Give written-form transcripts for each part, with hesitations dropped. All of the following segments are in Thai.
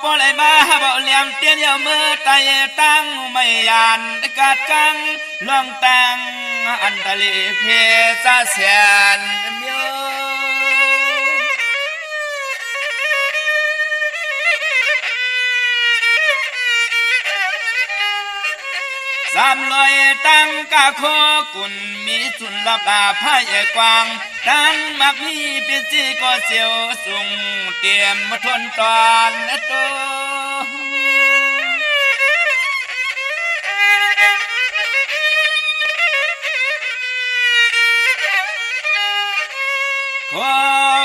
ปเลยมาบ่เหลี่ยมเตียนยามือไตตั้งไม่ยานกาดกังลองตังอันตะลีเพซาเสียนเมียวสามลอยตั้งกะโคกุนมีสุนลับอาพายกวางตั้งมักมีเป็นจีก็เสียวสุงเตรียมมาทนตอนโตขอ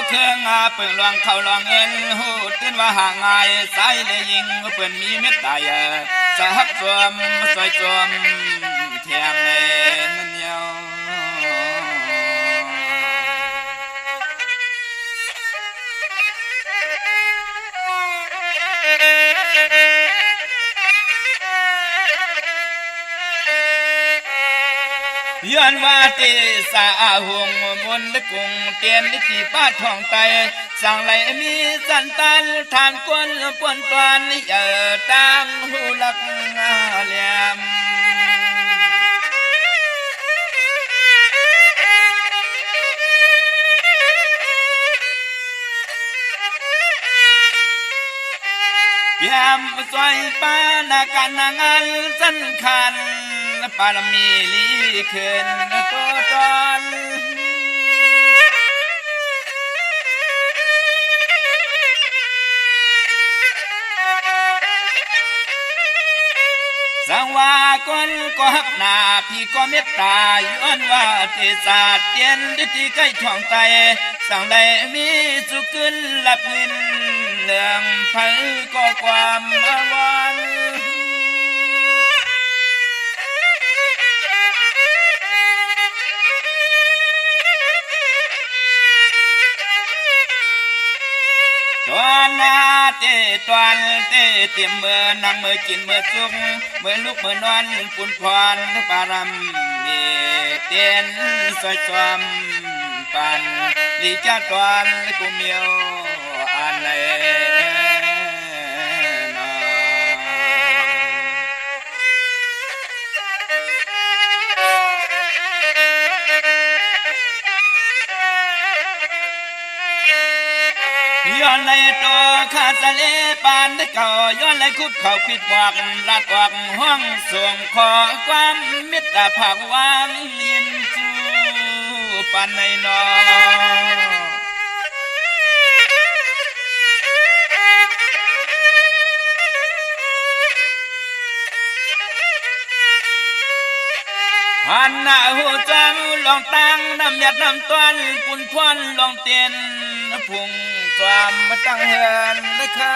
เครื่องอาเปิงลองเข้าลองเงินหูตื่นว่าห่างไงสายเลยยิงเปิ่นมีเม็ดตายจะหักตัวมสวยตัวมเทียมเลยนั่นเดียวย้อนว่าตีสาหงมนต์กุงเตียนลิขิป้าทองไตสั่งไหลมีสันตันทานกวนปวนตวนเย่อตั้งหูลักเหลี่ยมยามสวยป้านาการนางานสันคันปารมีลีขึ้นตัวตอนสังว่าคนก็หักหน้าพี่ก็เมตตาย้อนว่าเทศาเตียนดิที่ใกล้ท้องไตสั่งได้มีสุขึ้นหลับเงินเรื่องไผก็ความอาวรตอนนาเตตอนเตเตรียมเมื่อนั่งเมื่อกินเมื่อจุกเมื่อลุกเมื่อนอนปุ่นพรปารำมีเตียนสวยจอมปันลีจ้าตอนกูเมียวอันไหนย้อนเลยตัวข้าทะเลปานได้เก่าย้อนเลยคุบเขาปิดหวักลัดออกห้องส่งขอความมิตรภาพวางเลียนจูปานในนอหันหน้าหูจังลองตั้งน้ำหยัดน้ำต้นปุ่นพวนลองเตียนพุ่งความมาตั้งเฮือนได้คำ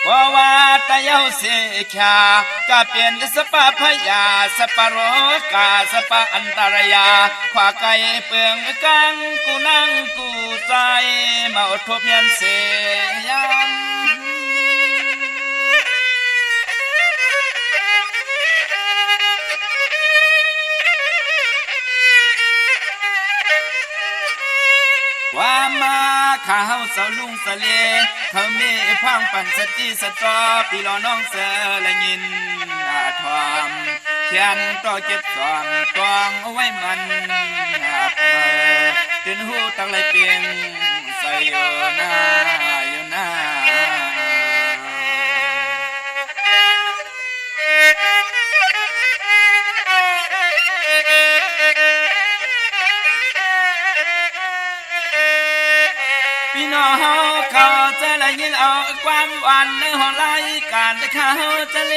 เพราะว่าตะเยาเสียขาก็เปลี่ยนสปาพยาสปาโรกาสปาอันตรายาขวาไก่เปลืองกังกูนั่งกูใจมาอดทบยันเสียมความมาข้าวเสาลุงสะเลเขาเมพังปั่นสติสตอปีลอน้องเสละยินอาทอมเขียนต่อเก็บสอนตองเอาไว้มันตื่นหูตั้งไรเปียงใส่อยู่หน้าอยู่หน้าพี่น้องเขาจะละยินเอาความหวานในห้องรายการเขาจะเล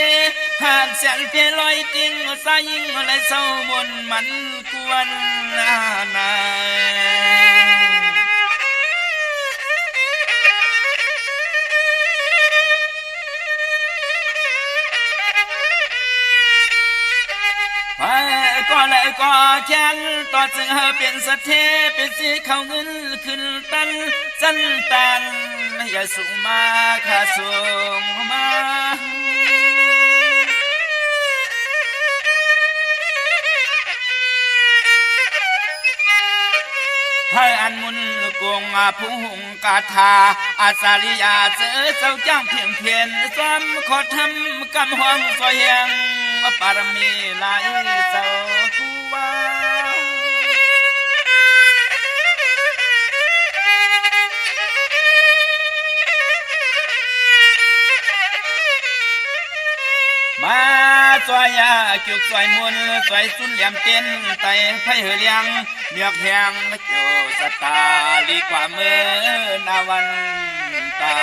ผ่านเสียงเพียลอยติ้งสายยิงอะไรเศร้าบนมันกวนนา ก็เลยก็แค้นต่อจึงเปลี่ยนสะเทเป็นสีเขาเงินขึ้นตันสั้นตันอย่าสูงมาข้าสูงมา ให้อันมุนกงผู้หุงกาธาอาสาริยาเจอเจ้าจ้างเพียงเพียนซ้ำขอทำกำห้องซอยแหงปารมีหลายเจ้าคูว่ามาซอยยาจุกซอยมุนซอยสุนเหลี่ยมเต้นไต่ไฟเหือเลียงเมียกแพงโจสตาลีกว่าเมื่อนาวันตา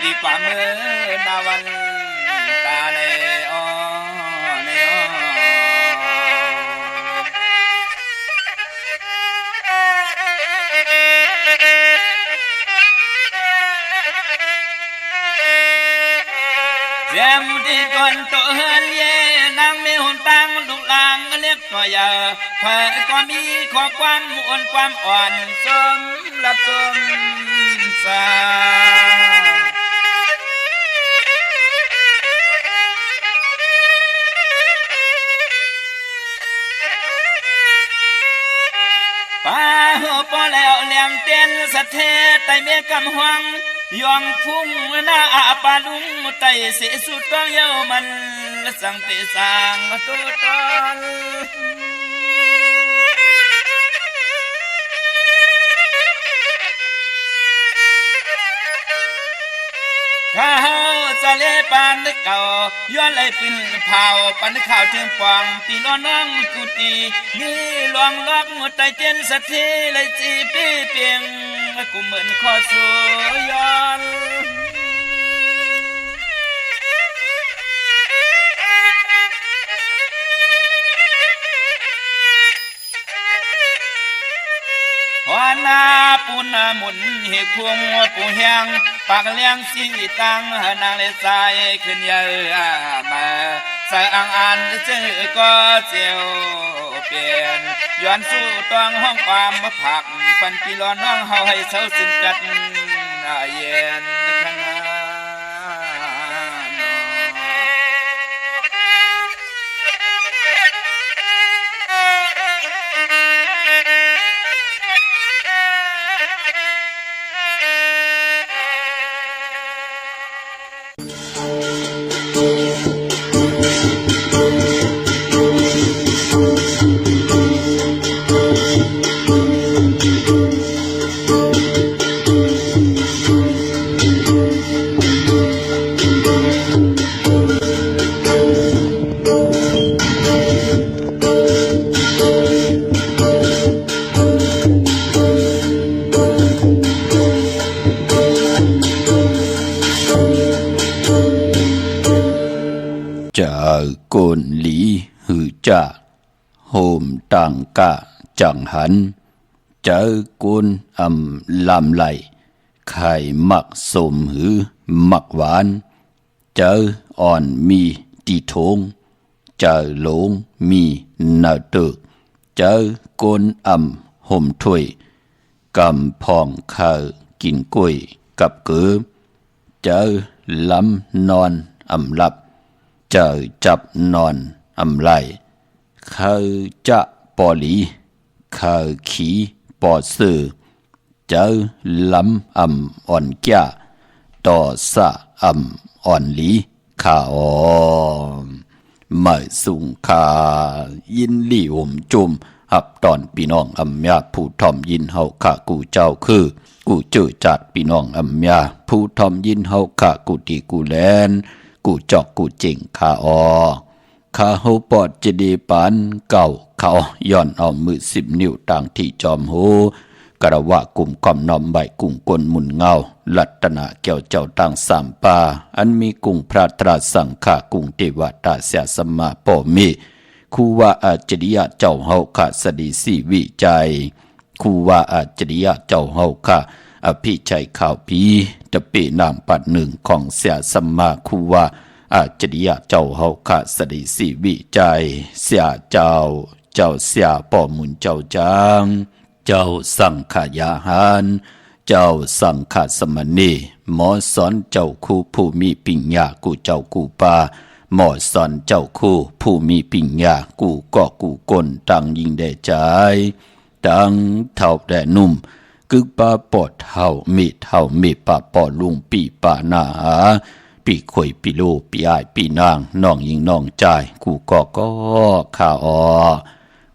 ลีกว่าเมื่อนาวันตาในอ้อในอ้อเสียมที่ตวนโตเฮือนเย่นางมีหุ่นตังลูกลางเล็กก็เยอะเพื่อก็มีข้อความอ่อนความอ่อนสมรับสมสาป้าหัวปอแล้วเหลี่ยมเต้นสะเทไตเมกำหวังยองพุ่งหน้าอาปาลุงไตเสสุดต้องเย้ามันสังเตสังตุตอนข้าวจะเล่ปานเก่าย้อนไหลปิ่นเผาปันข่าวเทียมฟองตีล้อน้องกุตีนี่ลวงล็อกไตเจนสะเทเลยจีปีเปียงกูเหมือนข้อสวยย้อนหัวหน้าปูนาหมุนเหกพวงปูแหงปากเลี้ยงสีตังนางเลสายขึ้นเยอะมาใส่อ่างอันเจอก็เจียวเปลี่ยนย้อนสู้ต้องห้องความมาผักปันปีร้อนน้องเฮาให้เศร้าสิ้นกัดเย็นข้างหน้ากนหลีหือจ่าโฮมต่างกะจังหันเจอกุนลำไหลไข่มักสมหือมักหวานเจออ่อนมีตีทงเจอหลงมีนาตึกเจอกนห่มถ้วยกำพองข้าวกินกล้วยกับเกือเจอล้ำนอนหลับเจอจับนอนไหลเขาจะปอลีเขาขี่ปอสือเจอล้ำอ่อนแก่ต่อสะอ่อนลีขาอ่อนไม่สุงขายินลี่ห่มจุมหับตอนพี่น้องยาผู้ทอมยินเฮาข้ากูเจ้าคือกูเจอจัดพี่น้องยาผู้ทอมยินเฮาข้ากูตีกูแลนกูจอกกูเจ๋งข้าข้าเฮาปอดจะดีปานเก่าเขาย้อนเอามือ10 นิ้วต่างที่จอมโหกระวะกลุ่มกอมนอมใบกุ้งกลหมุนเงาลัตนาแก้วเจ้าต่างสามป่าอันมีกุ้งพระตราสังฆากุ้งเทวตาเสียสมมาป่อมีคูว่าอาจริยะเจ้าเฮาข้าสดีสีวิจัยคูว่าอาจริยะเจ้าเฮาข้าอภิชัยข่าวพีตะเปนางปัดหนึ่งของเสียสมมาคูว่าอาจริยะเจ้าเฮาข้าสดีสีวิจัยเสียเจ้าเสียป่อมุนเจ้าจางเจ้าสังขยาหารเจ้าสังฆสมณีหมอสอนเจ้าคู่ผู้มีปิญญากูเจ้ากูปาหมอสอนเจ้าคู่ผู้มีปิญญากูก็กูกลต่างยิงได้ใจต ดังเท่าแต่นุ่มกึกปาปอดเท่ามีปาปอลุงปีป่าหนาปีข่อยปีโลปีอ้ายปีนางน้องยิงน้องจ่ายกูก็ข้า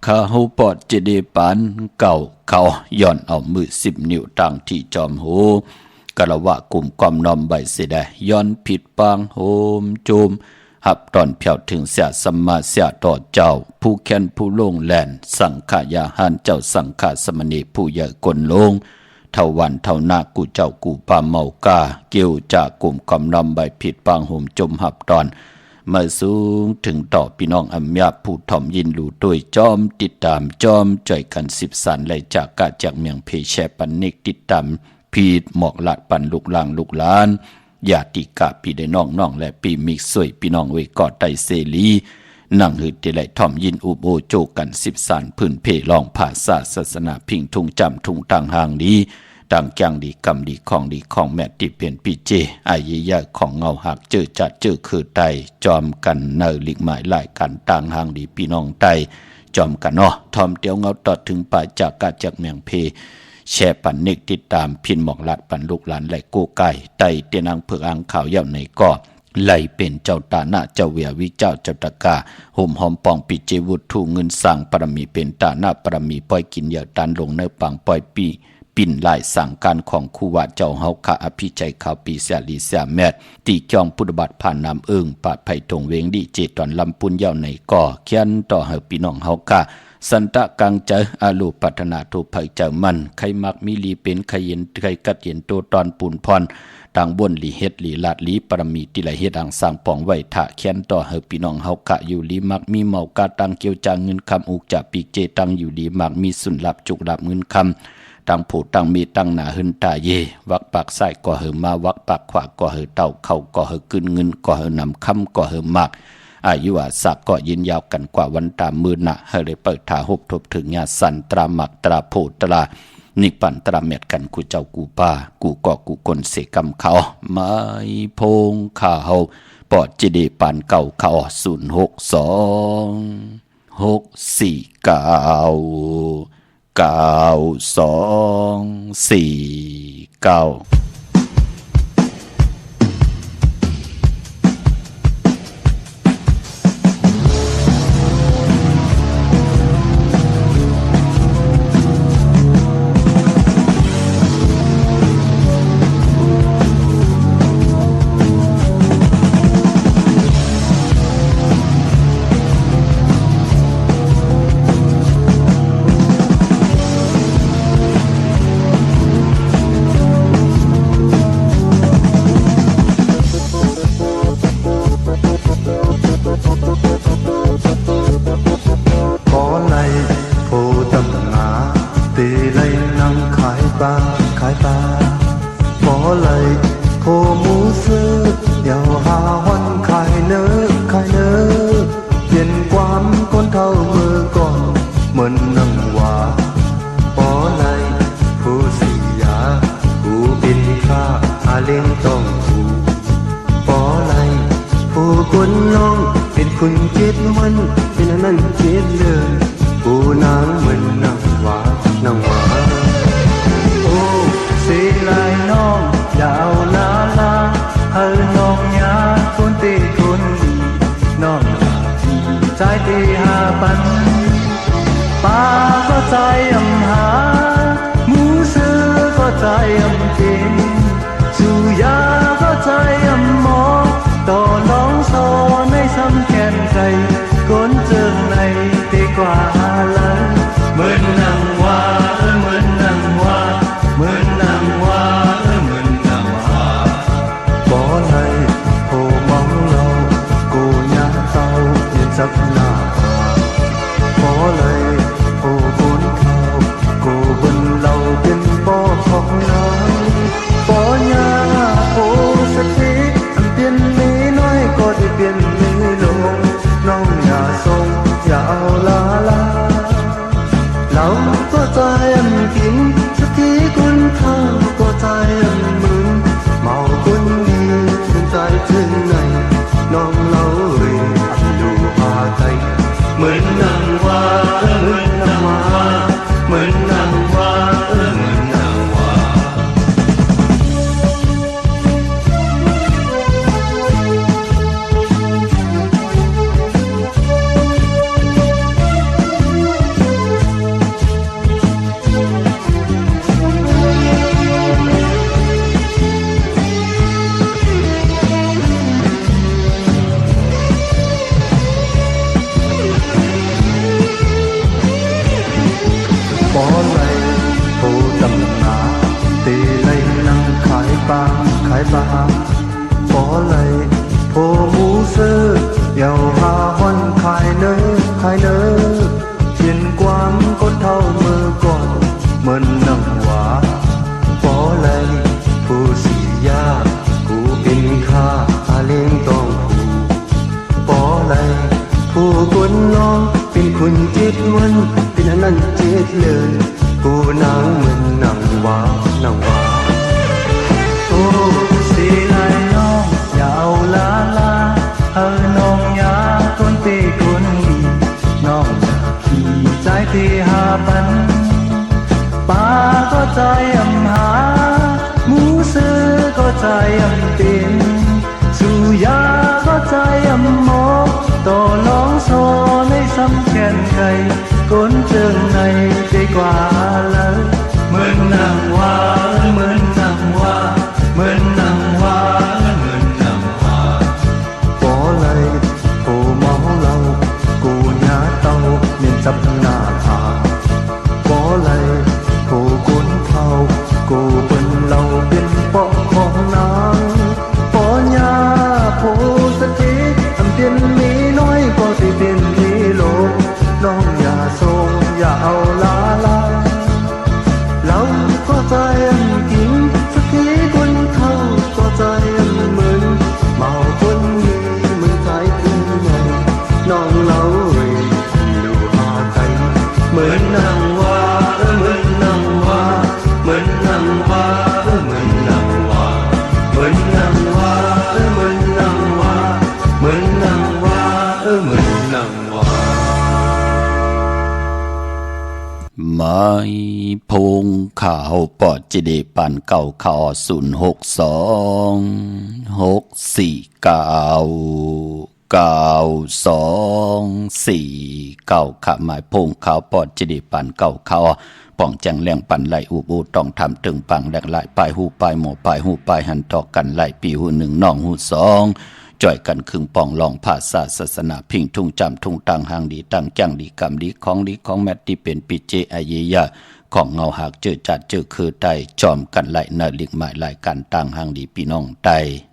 ข้าเฮาปอดเจเดปันเก่าเขาย้อนเอามือ10 นิ้วตั้งที่จอมหูกะละวะกลุ่มความนอมใบเสดย้อนผิดปางโหมโจมหับตอนเพียวถึงเสียสัมมาเสียต่อเจ้าผู้แค้นผู้ลงแลนสังขายาหานเจ้าสังขาสมณีผู้ใหญ่กลลงเท่าวันเท่านากูเจ้ากูปาเมากาเกี่ยวจากกลุ่มความนอมใบผิดปางโหมจมหับตอนมาสูงถึงต่อพี่น้องอัมยาผู้ถ่อมยินหลู่ด้วยจอมติดตามจอมจ่อยกัน10 สันไหลจากกาจากเมียงเพแชปันนิกติดตามพีดหมอกหลัดปันลูกหลางลูกหลานญาติกาพี่ได้น้องและปีมิกสวยพี่น้องเวกอดไตเสลีนั่งหืดไหลถ่อมยินอุโบโจกัน10 สันพื้นเพลองภาษาศาสนาพิงทุงจำทุงต่างห่างดีต่างจังดีกำดีของแม่ติเปลี่ยนปีเจอายยะของเงาหักเจอจัดเจอคือไตจอมกันเนอลิกหมายหลายกันต่างห่างดีพี่น้องไตจอมกันเนาะทอมเตียวเงาตอดถึงป่าจากกาจากเมียงเพแชร์ปันเนกติดตามพินหมอกลัดปันลูกหลานไหลโกไก่ไตเตียนังเผือกอ่างข่าวเย่าในก่อไหลเป็นเจ้าตาหน้าเจ้าเวียวิเจ้าเจ้าตะกาห่มหอมปองปิเจวุฒทูเงินสร้างปรมีเป็นตาหน้าปรมีปล่อยกินเหยื่อตันลงเนื้อปังปล่อยปีปิ่นลายสั่งการของคู่ว่าเจ้าเฮาขาอภิใจข่าวปีเสียลีเสียแมดตีจ้องพุทธบัตรผ่านน้ำปาดไผ่ตรงเวงดีเจตอนลำปุนเย่าในก่อเขียนต่อเฮาพี่น้องเฮาขาสันตะกังเจออาลูปัฒนาทุภัยเจ้ามันใครมักมีลีเป็นใครเย็นใครกัดเย็นโตตอนปูนพรต่างบนลีเฮ็ดลีลาดลีปรมีติไหลเฮ็ดอ่างสร้างปองไว้ถะเขียนต่อเฮาพี่น้องเฮากะอยู่ลีมักมีเมากาตังเกี่ยวจางเงินคำอุกจะปีเจตังอยู่ลีมักมีสุนลับจุกลับเงินคำตังผูตังมีตังหนาหึนตาเยวักปากซ้ายก็เฮมาวักปากขวาก็เฮเต่าเข้าก็เฮกึนเงินก็เฮนำคำก็เฮมากอายุอาศักก็ยินยาวกันกว่าวันตามมือหนะเฮเลยเปิดถาหบทบถึงญาสันตราหมักตราโพตรานิปันตราเม็ดกันกูเจ้ากูป้ากูก็กูกลเสกำเขาไม้พงข้าเฮาปอดจิเดปันเก่าเขา062 64649 คนน้องเป็นคนเจ็ดวันเป็นอันนั้นเจ็ดเลยกูนางเหมือนนางหวานางหวาโอ้เสียลายน้องอย่าเอาลาลาให้น้องยาคนตีคนดีน้องที่ใจตี5,000ป้าก็ใจอำหาหมูซื้อก็ใจอำกินสุยาก็ใจอำหมอต่อน้องโซในซ้ำแขนใจคนเจอในตีกว่าลันเหมือนนางว่าเหมือนนางว่าเหมือนนางว่าเหมือนนางว่าบ่ไหลโผมองเรากูยาเต้าเย็นสับหน้าบ่ไหลโผบนเขากูบนเราเป็นบ่ของเราบ่ยาโผสติเปลี่ยนมีน้อยก็ได้เปลี่ยนมีลงน้องอย่าทรงอย่าเอาลาลาเราก็ใจกินสักทีคุณเข้าก็ใจมึนเมาคนดีถึงใจถึงไหนน้องเราเอ่ยดูพาใจเหมือนนางว่าเหมือนนางว่าเหมือน สาขอไหลโพหมูเสือเยาหาฮอนขายเนื้อขายเนื้อเขียนความก็เท่ามือก่อนเหมือนนังหวาขอไหลผู้สียากูเป็นข้าอาเลี้ยงต้องผู้ขอไหลผู้คนน้องเป็นคุณจิตวันเป็นอันนั้นจิตเลยกูนางเหมือนนังหวานางหวาโอ้สีลายน้องอย่าเอาลาลาเฮอน้องยาคนตีคนดีน้องอยากขี่ใจตีหาปันป้าก็ใจอำหาหมูซื้อก็ใจอำเป็นสุยาก็ใจอำหมอต่อน้องโซในซ้ำแขนไก่ก้นเจิงในใจกว่าเลยเหมือนนางว่าเหมือนนางว่าเหมือนนางว่าเหมือนนางว่าปอไหลโผเมาเรากูหน้าเต้าเมียนจับหน้าผาปอไหลโผกุนเท่ากูเป็นเราเป็นปอของนางปอญาโผสติอำเพียนมีน้อยก็สิเป็นที่โลกน้องอย่าทรงอย่าเอาลาลาเราก็ใจกินสักทีคนเข้าก็ใจเหมือนเมาคนมีเหมือนใจขึ้นใหญ่น้องเล่าดูหาใจเหมือนนางว่าเหมือนนางว่าเหมือนนางว่าเหมือนนางว่าเหมือนนางว่าเหมือนนางว่าเหมือนนางว่าเหมือนนางว่าไม้พงข่าวปอดจิเดปันเก่าข่าว0626499249ขะหมายพงข่าวปอดจิเดปันเก่าข่าวป้องแจงแรงปันไหลอุบูต้องทำถึงปังแหลกหลายปลายหูปลายหมอปลายหูปลายหันต่อกันไหลปีหูหนึ่งน้องหูสองจ่อยกันครึ่งปองลองภาษาศาสนาพิงทุ่งจำทุ่งตังหางดีตังจังดีกรรมดีของแมตที่เป็นปิเจอเยยะของเงาหากเจอจัดเจอคือไตจอมกันไหลนาลิกหมายหลายการต่างหางดีพี่น้องไต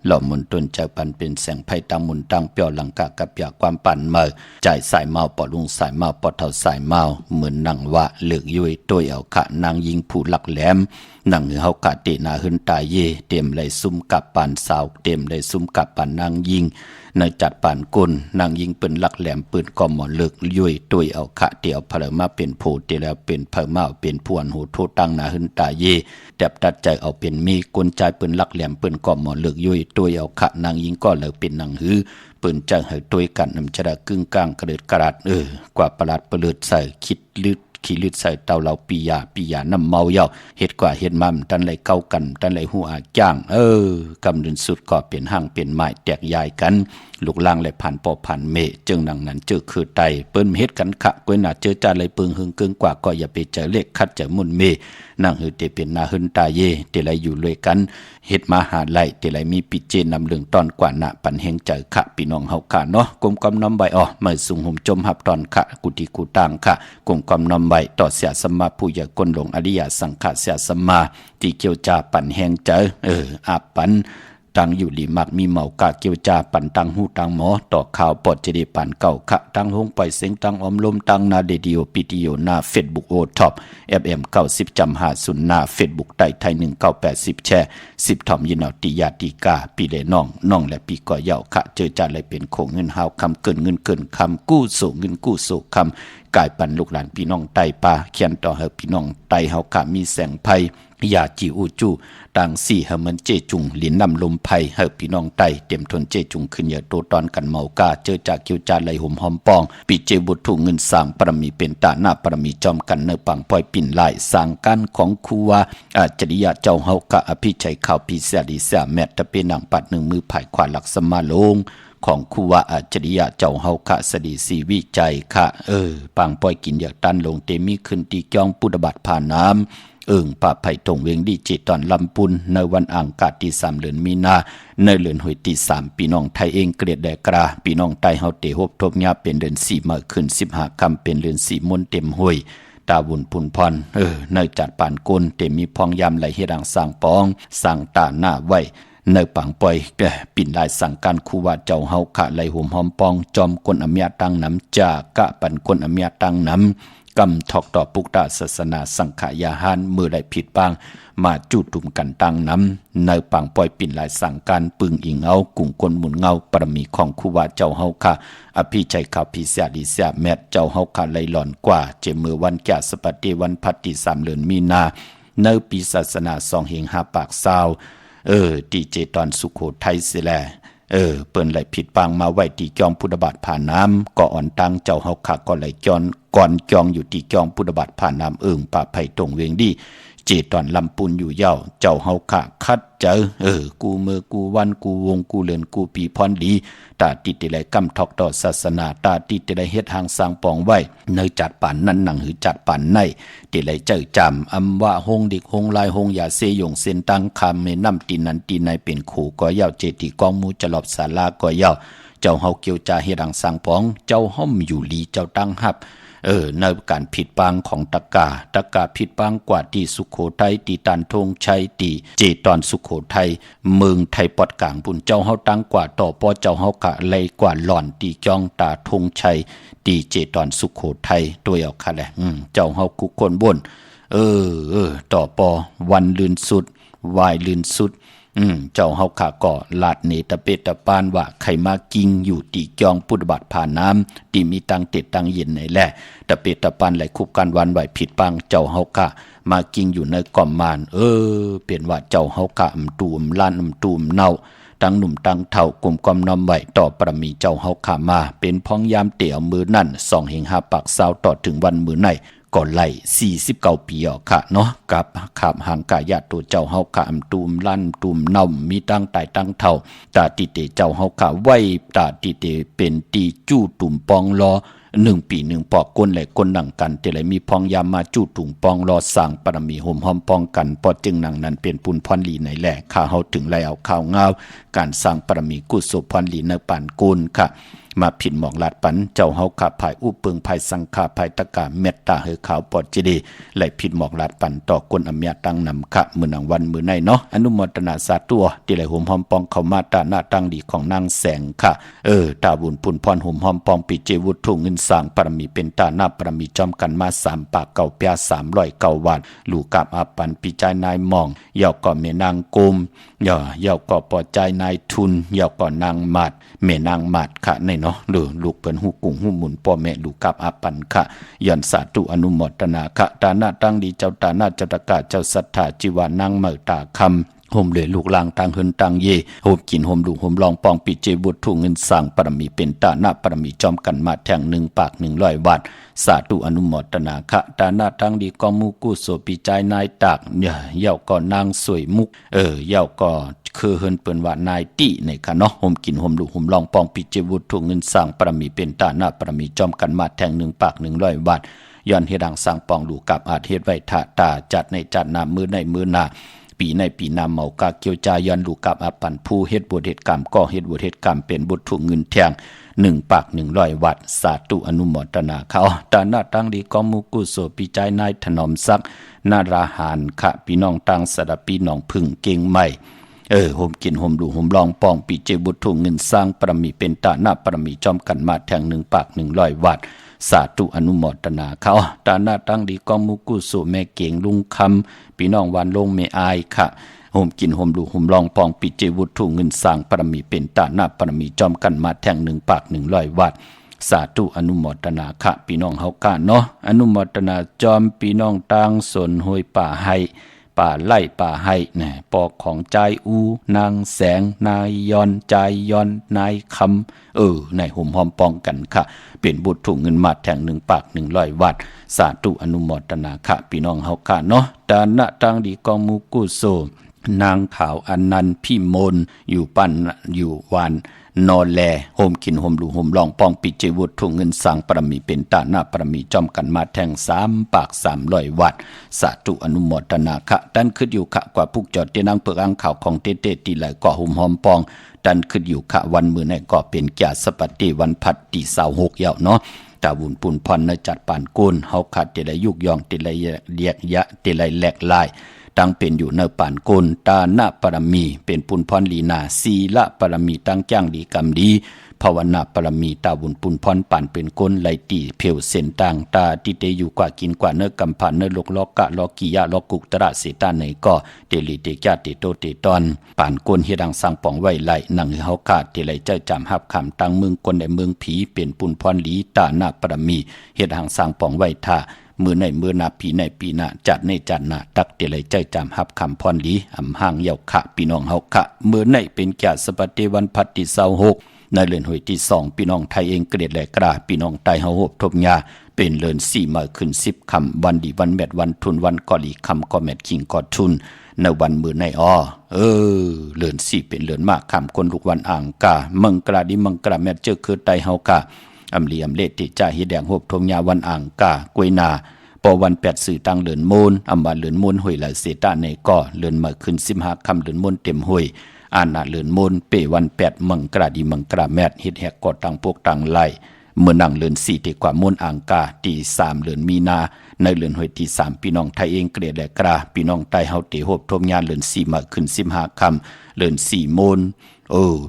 หล่อมุนต้นใจปันเป็นแสงไพ่ตังมุนตังเปียวหลังกะกับยาความปั่นเมื่อใจสายเมาปอลุงสายเมาปอเท่าสายเมาเหมือนนางวะเหลือกยุยตัวเอาขะนางยิงผู้หลักแหลมนางเฮากะเตนาหึนตายเยเต็มไหลซุ่มกับปานสาวเต็มไหลซุ่มกับปานนางยิงในจัดปานกุลนางยิงปืนหลักแหลมปืนกอมหมอนเลือกยุยตัวเอาขะเตียวพลมาเป็นโพเตแล้วเป็นเผมาเป็นพวนหูโทตั้งนาหึนตายเยแดบตัดใจเอาเป็นมีกุญใจปืนหลักแหลมปืนกอมหมอนเลือกยุยตัวเอาขะนางยิงก็เลยเป็นนางหือปืนจังเหยตัวกันนำชะดากึ่งกลางกระเดิดกระดาษกว่าประหลาดประเลิดใส่คิดลึกขี้ลืดใส่เตาเราปียาน้ำเมาเยาเฮ็ดกว่าเฮ็ดมั่มตันไหลเก้ากันตันไหลหัวจ้างกำดินสุดก็เปลี่ยนห้างเปลี่ยนไม้แตกยายกันลูกล่างไหลผ่านปอผ่านเมจึงดังนั้นเจอคือไตเปิ้นเฮ็ดกันขะก้วยหน้าเจอจานไหลปึงหึงกึ่งกว่าก็อย่าไปเจอเลขคัดเจอมุนเมนั่งหือเตเป็นนาหึนตาเยเตไหลอยู่เลยกันเฮ็ดมาหาไหลเตไหลมีปิเจนำเรื่องตอนกว่าหน้าปันแห่งเจอขะพี่น้องเฮากะเนาะกลมกำน้ำใบมาสุงหุมจมหับตอนขะกุฏิกูต่างขะกลมกำน้ำใบต่อเสียสมมาผู้ใหญ่กลหลงอริยสังขะเสียสมมาที่เกี่ยวจาปันแห่งเจออาปันตังอยู่หลีมักมีเมากะเกี่ยวจาปันตังหูตังหมอต่อข่าวปอดเจดีปันเก่าขะตังหงไปเสียงตังอมลมตังนาเดดิโอปิดิโอนาเฟซบุ๊กโอท็อป FM 90จำ50นาเฟซบุ๊กไทย1980แชร์10ถ่อมยินเอาติยาติกาปีเลน้องและปีก่อเยาขะเจอจาเลยเป็นโคเงินหาวคำเกินเงินเกินคำกู้โสเงินกู้โสคำกายปันลูกหลานพี่น้องไตป่าเขียนต่อเฮาพี่น้องไตเฮากะมีแสงไผยาจิอูจูต่างสี่เฮมันเจจุงหลินนำลมไผ่เฮพี่น้องไตเต็มทนเจจุงขึ้นเยอะโตตอนกันเมากาเจอจากคิวจาไหลห่มหอมปองปีเจบุตรถูกเงินสร้างปรมีเป็นตาหน้าปรมีจอมกันเนปังปล่อยปิ่นลายสร้างการของครูวาอาจริยะเจ้าเฮากะอภิชัยข่าวปีเสียดีเสียแม่ตะเป็นนางปัดหนึ่งมือไผ่ขวาหลักสมาลงของครูวาอาจริยะเจ้าเฮาคะสดีสีวิจัยค่ะปังปล่อยกินอยากตันลงเตมีขึ้นตีจ้องปุตบัตผ่านน้ำป่าไผ่ตรงเวงดีจิตตอนลำปุนในวันอังคารที่3เดือนมีนาในเดือนหวยที่3ปีน้องไทยเองเกลียดแดกราปีน้องไทยเฮาเตฮบทบญาเป็นเดือน4มาขึ้น15ค่ำเป็นเดือน4มนเต็มห้วยตาบุญพุนพรในจัดปานกุลเตมีพองยามไหลเฮดังสร้างปองสร้างตาหน้าไว้ ในปังปอยปิ่นลายสั่งการคูว่าเจ้าเฮาขะไหลห่มหอมปองจอมกลอเมียตั้งน้ำจากะปันกลอเมียตั้งน้ำกำทอกต่อปุกตาศาสนาสังขยาหานมือได้ผิดบางมาจูดตุ่มกันตั้งน้ำในปังปอยปิ่นลายสั่งการปึงอิงเอากุ่งกลหมุนเงาปรมีของคูว่าเจ้าเฮาขะอภิชัยข่าวพิเศษดิเสียแมทเจ้าเฮาขะไหลหล่อนกว่าเจมือวันแก่สปฏิวันพัดที่3 เดือนมีนาในปีศาสนา2 เฮง 5 ปากซาวดีเจตอนสุโขทัยเสียแลเปิ้นไหลผิดปางมาไว้ตีจองพุทธบาทผ่านน้ำก็อ่อนตังเจ้าเฮาขะก็ไหลจอนก่อนจองอยู่ตีจองพุทธบาทผ่านน้ำป่าไผ่ตรงเวงดีเจตอนลำปุนอยู่เย้าเจ้าเฮาขะคัดเจอกูมือกูวันกูวงกูเลือนกูปีพรดีตาติดไหลกำทอกต่อศาสนาตาติดไหลเฮ็ดหางสร้างปองไว้เนยจัดป่านนั้นหนังหือจัดป่านในติไหลเจ้าจำอำว่าหงดิกหงลายหงอย่าเสยงเส้นตังคำเมน้ำตีนันตีในเป็นขู่ก็เย้าเจติกองมูจะหลบศาลาก็เย้าเจ้าเฮาเกี่ยวจาเฮ็ดหางสร้างปองเจ้าห้อมอยู่ลีเจ้าตั้งหับในการผิดปางของตะกาผิดปางกว่าที่สุโขทัยตีตันธงชัยตีเจตอนสุโขทัยเมืองไทยปอดกลางปุ่นเจ้าเฮาตั้งกว่าต่อปอเจ้าเฮากะเลยกว่าหล่อนตีจองตาธงชัยตีเจตอนสุโขทัยตัวเอาค่ะแหละเจ้าเฮากุคนบนต่อปอวันลืนสุดวายลืนสุดเจ้าเฮาขาก่อลาดเนตะเปตะปานว่าไขมากิงอยู่ตีจองพุทธบาทผ่านน้ำตีมีตังเต็ดตังเย็นในแหละตะเปตะปานไหลคุบกันวันไหวผิดปังเจ้าเฮาขามากิงอยู่ในก่อมมานเปลี่ยนว่าเจ้าเฮาขาตูมล้านตูมเน่าตั้งหนุ่มตั้งเท่ากลมกอมน้อมไหวต่อประมีเจ้าเฮาขามาเป็นพ้องยามเตี่ยวมือนั่น2 เฮง 5 ปากซาวต่อถึงวันมือในก่อนไล่49 ปีออกค่ะเนาะกับขับหางกายาตัวเจ้าเฮาขะตูมลั่นตูมเน่ามีตั้งตายตั้งเท่าตาติเตเจ้าเฮาขะไว้ตาติเตเป็นตีจู้ตุ่มปองรอ1 ปี 1 ปอกก้นไหลก้นหนังกันแต่ไหลมีพองยามมาจู้ตุ่มปองรอสั่งปรมีห่มหอมปองกันปอจึงหนังนั้นเป็นปุนพรลีในแหละข้าเฮาถึงไหลเอาข้าวงาวการสร้างปรมีกุศลพรลีในปานกุลค่ะมาผิดหมอกลาดปันเจ้าเฮาขาภายอุปึงภายสังฆาภายตะกาเมตตาเฮขาวปอดจิดีไหลผิดหมอกลาดปันต่อกลอเมียตั้งนำขะมือหนังวันมือในเนาะอนุโมทนาสาธุที่ไหลห่มหอมปองเข้ามาตาหน้าตั้งดีของนางแสงค่ะตาบุญปุนพรห่มหอมปองปิเจวุฒิเงินสร้างปรมีเป็นตาหน้าปรมีจอมกันมา3 ปากเก่าเปีย309 วันลูกกับอาปันปิจายนายมองเยาก็เมนางกุมเยาก็ปอใจนายทุนเยาก็นางหมัดเมนางหมัดค่ะในเนาะลูกเปิ้นหูกุ้งหูหมุนพ่อแม่ลูกกับอาปันค่ะย้อนสาธุอนุโมทนาค่ะตาหน้าตั้งดีเจ้าตาหน้าเจ้าตะกาเจ้าศรัทธาจิวานังเมตตาคำห่มเลยลูกลางต่างเฮินต่างเยห่มกินห่มดูห่มลองปองปิเจบุตรทุเงินสร้างปรมีเป็นตาหน้าปรมีจอมกันมาแทง1 ปาก 100 บาทสาธุอนุโมทนาค่ะตาหน้าตั้งดีกอมูกุโสปิจายนายตากเย่าก็นางสวยมุกเย่าก็คือเฮินเปิ้นว่านายติในค่ะเนาะห่มกินห่มดูห่มลองปองปิเจบุตรทุเงินสร้างปรมีเป็นตาหน้าปรมีจอมกันมาแทง1 ปาก 100 บาทย้อนเฮ็ดดังสร้างปองลูกกับอาจเฮ็ดไว้ทาตาจัดในจัดนามือในมือหน้าปีในปีนาเมากาเกียวจายันลูกกับอาปันผู้เฮ็ดบทเหตุกรรมก็เฮ็ดบทเหตุกรรมเป็นบุตรถุเงินแทง1 ปาก 100 วัดสาธุอนุโมทนาเขาตาหน้าตั้งดีกอมุกุโสปิจายนายถนอมศักดิ์นาราหารค่ะพี่น้องตั้งสระปีน้องพึ่งเก่งใหม่ห่มกินห่มดูห่มลองปองปีเจบุตรถุเงินสร้างปรมีเป็นตาหน้าปรมีจอมกันมาแทง1 ปาก 100 วัดสาธุอนุโมทนาเขาตาหน้าตั้งดีกอมุกุโสแม่เก่งลุงคำพี่น้องวันลงเมอายค่ะห่มกินห่มดูห่มลองปองปิเจวุฒิเงินสร้างปรมีเป็นตาหน้าปรมีจอมกันมาแทง1 ปาก 100 วัดสาธุอนุโมทนาค่ะพี่น้องเฮากะเนาะอนุโมทนาจอมพี่น้องต่างสนห้วยป่าไห้ป่าไล่ป่าไห้ปอกของใจอูนางแสงนายยอนใจยอนนายคำในห่มหอมปองกันค่ะเป็นบุตรถุงเงินมาแทง1 ปาก 100 วัดสาธุอนุโมทนาค่ะพี่น้องเฮากะเนาะตานะตังดีกองมุกุโสนางขาวอนันต์พิมลอยู่ปั้นอยู่วานนอแลห่มกินห่มดูห่มลองปองปิเจวุฒิเงินสร้างปรมีเป็นตาหน้าปรมีจอมกันมาแทง3 ปาก 300 วัดสาธุอนุโมทนาค่ะดันขึ้นอยู่ค่ะกว่าผู้จอดเตนังเปิกอังข่าวของเตตีไหลก่อห่มหอมปองดันขึ้นอยู่ค่ะวันมื้อในก็เป็นแก่สปฏิวันพัดที่26เย้าเนาะตาบุญปุนพรในจัดปานกุลเฮาขัดเตไลยุกยองเตไลเรียกยะเตไลแหลกลายต ตั้งเป็นอยู่เนป่านกุลตานะปรมีเป็นปุณพรลีนาศีละปรมีตั้งจ้างดีกรรมดีภาวนาปรมีตาบุญปุณพรป่านเป็นก้นไหลตีเพียวเส้นต่างตาที่เตอยู่กว่ากินกว่าเนื้อกำผ่านเนื้อลกลอกกะลอกกิยะลอกกุกตระเสตาในก็เตลิเตจาเตโตเตตอนป่านก้นเฮดังสังปองไว้ไหลหนังเฮากาเตไหลเจ้าจำหับคำตั้งเมืองก้นในเมืองผีเป็นปุณพรลีตาหน้าปรมีเฮดังสังปองไว้ท่ามือในมือนาปีในปีหน้าจัดในจัดหน้าตักเตลัยใจจำหับคำพรลีอำห่างเยาขะพี่น้องเฮาขะมือในเป็นแก่สปฏิวันพัดที่26ในเลือนหวยที่2พี่น้องไทยเองเกลียดแหลกราพี่น้องไตเฮาโหบทบยาเป็นเลือน4มาขึ้น10คำวันดีวันแมดวันทุนวันกอลีคำก็แมดคิงกอทุนในวันมือในเลือน4เป็นเลือนมากคำคนลูกวันอ่างกามังกราดิมังกราแมดเจอคือไตเฮากะอำลีอำเลติจ่าฮิแดงโหบทบยาวันอ่างกากวยนาปอวัน8สื่อตังเลือนมูลอำบาเลือนมูลหวยหลายเสตาในก่อเลือนมาขึ้น15คำเลือนมูลเต็มหวยอาณาเลือนมูลเปวัน8มังกราดีมังกราแมดเฮ็ดแหกกอตังพวกตังไล่เมื่อนั่งเลือน4ที่กว่ามูลอ่างกาตี3เลือนมีนาในเลือนหวยที่3พี่น้องไทยเองเกลียดแลกราพี่น้องไตเฮาเตโหบทบยาเลือน4มาขึ้น15คำเลือน4มูล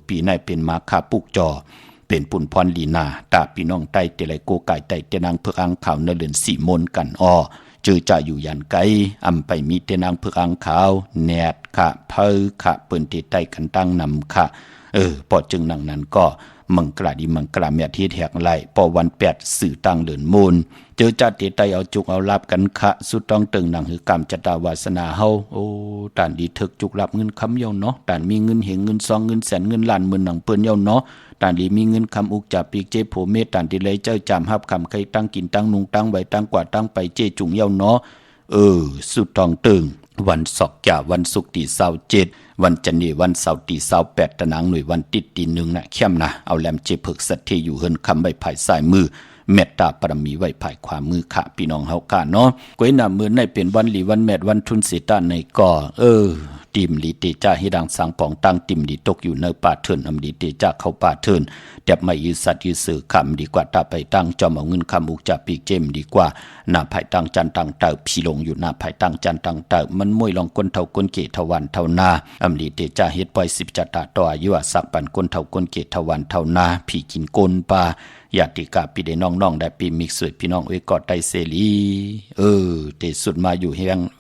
ปีในเป็นมาคาปุกจอเป็นปุณพรลีนาตาพี่น้องไตเตไลโกไก่ไตเตนางเพือกอังขาวเนเลือน4มนกันเจอจ่าอยู่ยันไกอำไปมีเตนางเพือกอังขาวแนดขะเพอขะเปิ้นเตไตกันตั้งนำขะพอจึงนังนั้นก็มังกราดีมังกราแม่ที่แหกไหลพอวัน8สื่อตั้งเลือนมูลเจอจ่าเตไตเอาจุกเอาลาบกันขะสุดต้องตึงหนังหือกรรมจตาวาสนาเฮาตานดีถึกจุกรับเงินคำเยาเนาะตานมีเงินเหงเงินซองเงินแสนเงินล้านหมื่นหนังเปิ้นเยาเนาะตานดีมีเงินคำอุกจับปีกเจโผเมตานดีเลยเจ้าจำหับคำใครตั้งกินตั้งนุงตั้งไว้ตั้งกว่าตั้งไปเจจุงเยาเนาะสุดตองตึงวันศอกจ่าวันศุกร์ที่27วันจันทร์วันเสาร์ที่28ตะนางหน่วยวันติดตี1นะเข้มนะเอาแลมเจเพิกสัตเทอยู่เฮินคำใบภายซ้ายมือเมตตาปรมีไว้ภายขวามือค่ะพี่น้องเฮากะเนาะก้อยหน้ามือในเป็นวันหลีวันแมดวันทุนเสตาในก็ติมลีเตจ่าให้ดังสังปองตั้งติมดีตกอยู่ในป่าเทินอำดีเตจ่าเข้าป่าเทินเด็บไม่ยืดสัตว์ยืดสื่อคำดีกว่าตาไปตั้งจอมเอาเงินคำอุกจับปีกเจมดีกว่าหน้าภายตั้งจันตั้งเต่าพี่ลงอยู่หน้าภายตั้งจันตั้งเต่ามันมวยลองก้นเท่าก้นเกทวันเท่านาอำดีเตจ่าเฮ็ดปล่อย10จัตตาต่ออายุสักปันก้นเท่าก้นเกทวันเท่านาพี่กินก้นปลาญาติกาพี่ได้น้องๆได้ปีมิกสวยพี่น้องกอดไตเสรีเตสุดมาอยู่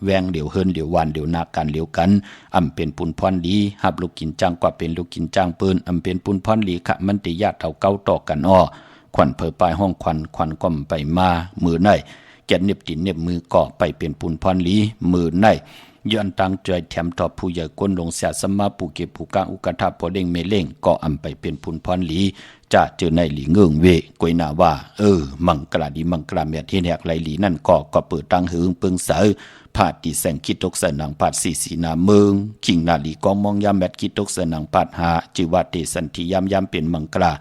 แวงเดี๋ยวเฮินเดี๋ยววันเดี๋ยวนากันเดี๋ยวกันอำเป็นปุนพรดีหับลูกกินจังกว่าเป็นลูกกินจังเปิ้นอำเป็นปุนพรลีขะมันติญาติเท่าเก้าต่อกันขวัญเผอปลายห้องขวัญก้อมไปมามือในแกนเน็บตินเน็บมือก่อไปเป็นปุนพรลีมือในย้อนตั้งใจแถมตอบผู้ใหญ่ก้นลงเสียสมาปูเก็บผู้กางอุกทาปอเด้งเมเล่งก็อำไปเป็นปุนพรลีจะเจอในหลีเงื่งเวกวยนาว่ามังกราดีมังกราเมียที่แหกไหลหลีนั่นก็เปิดตั้งหืงปึงเสอผาดตีแสงคิดตกเสนังผาดสีนาเมืองคิงนาลีกองมองยามแมดคิดตกเสนังผาดหาจิวาเตสันติยามเป็นมังกรา